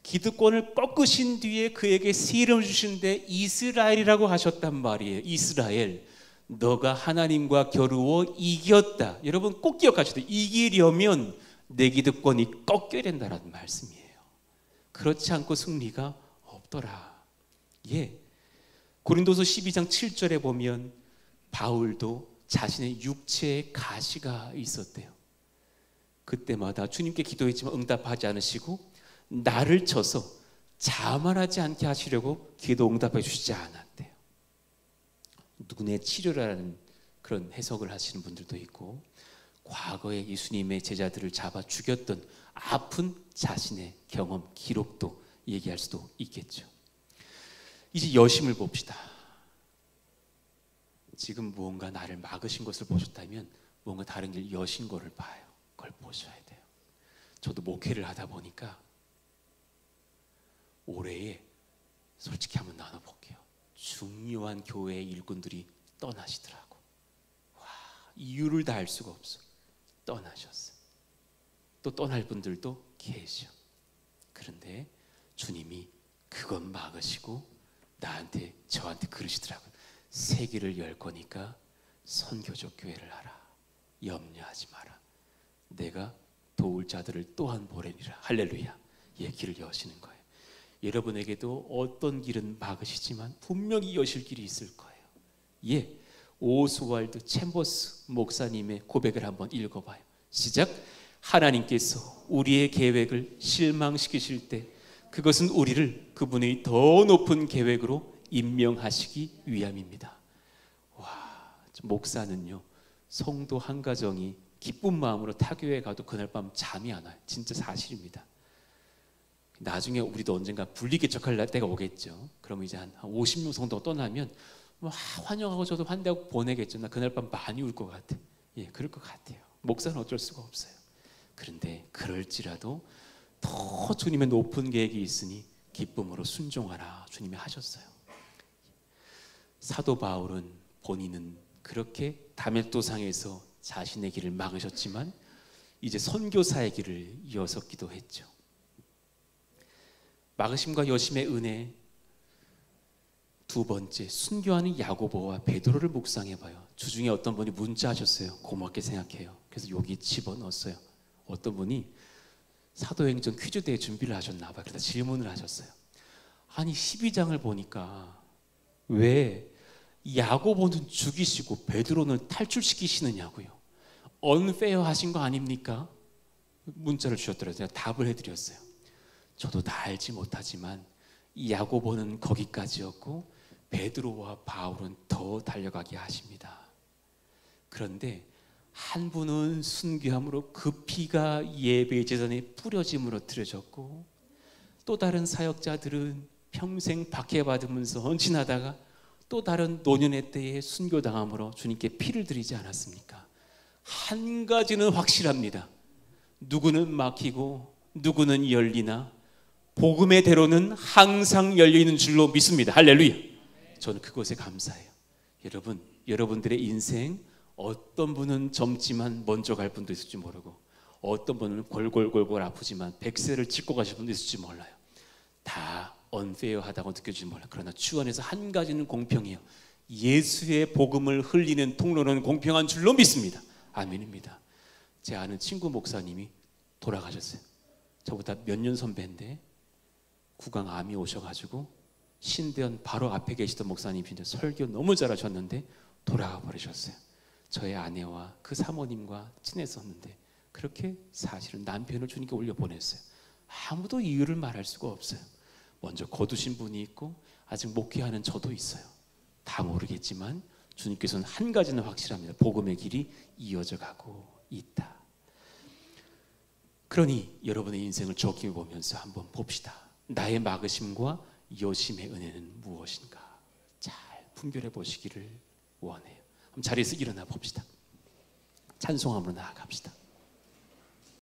Speaker 1: 기득권을 꺾으신 뒤에 그에게 새 이름을 주시는데 이스라엘이라고 하셨단 말이에요. 이스라엘, 너가 하나님과 겨루어 이겼다. 여러분 꼭 기억하셔야 돼요. 이기려면 내 기득권이 꺾여야 된다는 말씀이에요. 그렇지 않고 승리가 없더라. 고린도서 12장 7절에 보면 바울도 자신의 육체에 가시가 있었대요. 그때마다 주님께 기도했지만 응답하지 않으시고 나를 쳐서 자만하지 않게 하시려고 기도 응답해 주시지 않았대요. 눈의 치료라는 그런 해석을 하시는 분들도 있고, 과거에 예수님의 제자들을 잡아 죽였던 아픈 자신의 경험, 기록도 얘기할 수도 있겠죠. 이제 여심을 봅시다. 지금 무언가 나를 막으신 것을 보셨다면 무언가 다른 길 여신 거를 봐요. 그걸 보셔야 돼요. 저도 목회를 하다 보니까 올해에 솔직히 한번 나눠볼게요. 중요한 교회의 일꾼들이 떠나시더라고. 와, 이유를 다 알 수가 없어. 떠나셨어. 또 떠날 분들도 계셔. 그런데 주님이 그건 막으시고 저한테 그러시더라고요. 세계를 열 거니까 선교적 교회를 하라. 염려하지 마라. 내가 도울 자들을 또한 보내리라. 할렐루야. 예, 길을 여시는 거예요. 여러분에게도 어떤 길은 막으시지만 분명히 여실 길이 있을 거예요. 예, 오스왈드 챔버스 목사님의 고백을 한번 읽어봐요. 시작. 하나님께서 우리의 계획을 실망시키실 때 그것은 우리를 그분의 더 높은 계획으로 임명하시기 위함입니다. 와, 목사는요, 성도 한 가정이 기쁜 마음으로 타교에 가도 그날 밤 잠이 안 와요. 진짜 사실입니다. 나중에 우리도 언젠가 분리개척할 때가 오겠죠. 그럼 이제 한 50명 성도가 떠나면 환영하고 저도 환대하고 보내겠죠. 나 그날 밤 많이 울 것 같아. 예, 그럴 것 같아요. 목사는 어쩔 수가 없어요. 그런데 그럴지라도 더 주님의 높은 계획이 있으니 기쁨으로 순종하라 주님이 하셨어요. 사도 바울은 본인은 그렇게 다메섹도상에서 자신의 길을 막으셨지만 이제 선교사의 길을 이어섰기도 했죠. 막으심과 여심의 은혜, 두 번째, 순교하는 야고보와 베드로를 묵상해봐요. 주중에 어떤 분이 문자하셨어요. 고맙게 생각해요. 그래서 여기 집어넣었어요. 어떤 분이 사도행전 퀴즈대회 준비를 하셨나 봐요. 그래서 질문을 하셨어요. 아니 12장을 보니까 왜 야고보는 죽이시고 베드로는 탈출시키시느냐고요. 언페어 하신 거 아닙니까? 문자를 주셨더라고요. 제가 답을 해드렸어요. 저도 다 알지 못하지만 야고보는 거기까지였고 베드로와 바울은 더 달려가게 하십니다. 그런데 한 분은 순교함으로 그 피가 예배 제단에 뿌려짐으로 드려졌고 또 다른 사역자들은 평생 박해받으면서 헌신하다가 또 다른 노년의 때에 순교당함으로 주님께 피를 드리지 않았습니까? 한 가지는 확실합니다. 누구는 막히고 누구는 열리나 복음의 대로는 항상 열리는 줄로 믿습니다. 할렐루야. 저는 그것에 감사해요. 여러분들의 인생 어떤 분은 젊지만 먼저 갈 분도 있을지 모르고 어떤 분은 골골골골 아프지만 100세를 짓고 가실 분도 있을지 몰라요. 다 언페어하다고 느껴질지 몰라요. 그러나 주 안에서 한 가지는 공평해요. 예수의 복음을 흘리는 통로는 공평한 줄로 믿습니다. 아멘입니다. 제 아는 친구 목사님이 돌아가셨어요. 저보다 몇 년 선배인데 구강암이 오셔가지고 신대원 바로 앞에 계시던 목사님인데 설교 너무 잘하셨는데 돌아가 버리셨어요. 저의 아내와 그 사모님과 친했었는데 그렇게 사실은 남편을 주님께 올려보냈어요. 아무도 이유를 말할 수가 없어요. 먼저 거두신 분이 있고 아직 목회하는 저도 있어요. 다 모르겠지만 주님께서는 한 가지는 확실합니다. 복음의 길이 이어져 가고 있다. 그러니 여러분의 인생을 적게 보면서 한번 봅시다. 나의 막으심과 여심의 은혜는 무엇인가 잘 분별해 보시기를 원해요. 자리에서 일어나 봅시다. 찬송함으로 나아갑시다.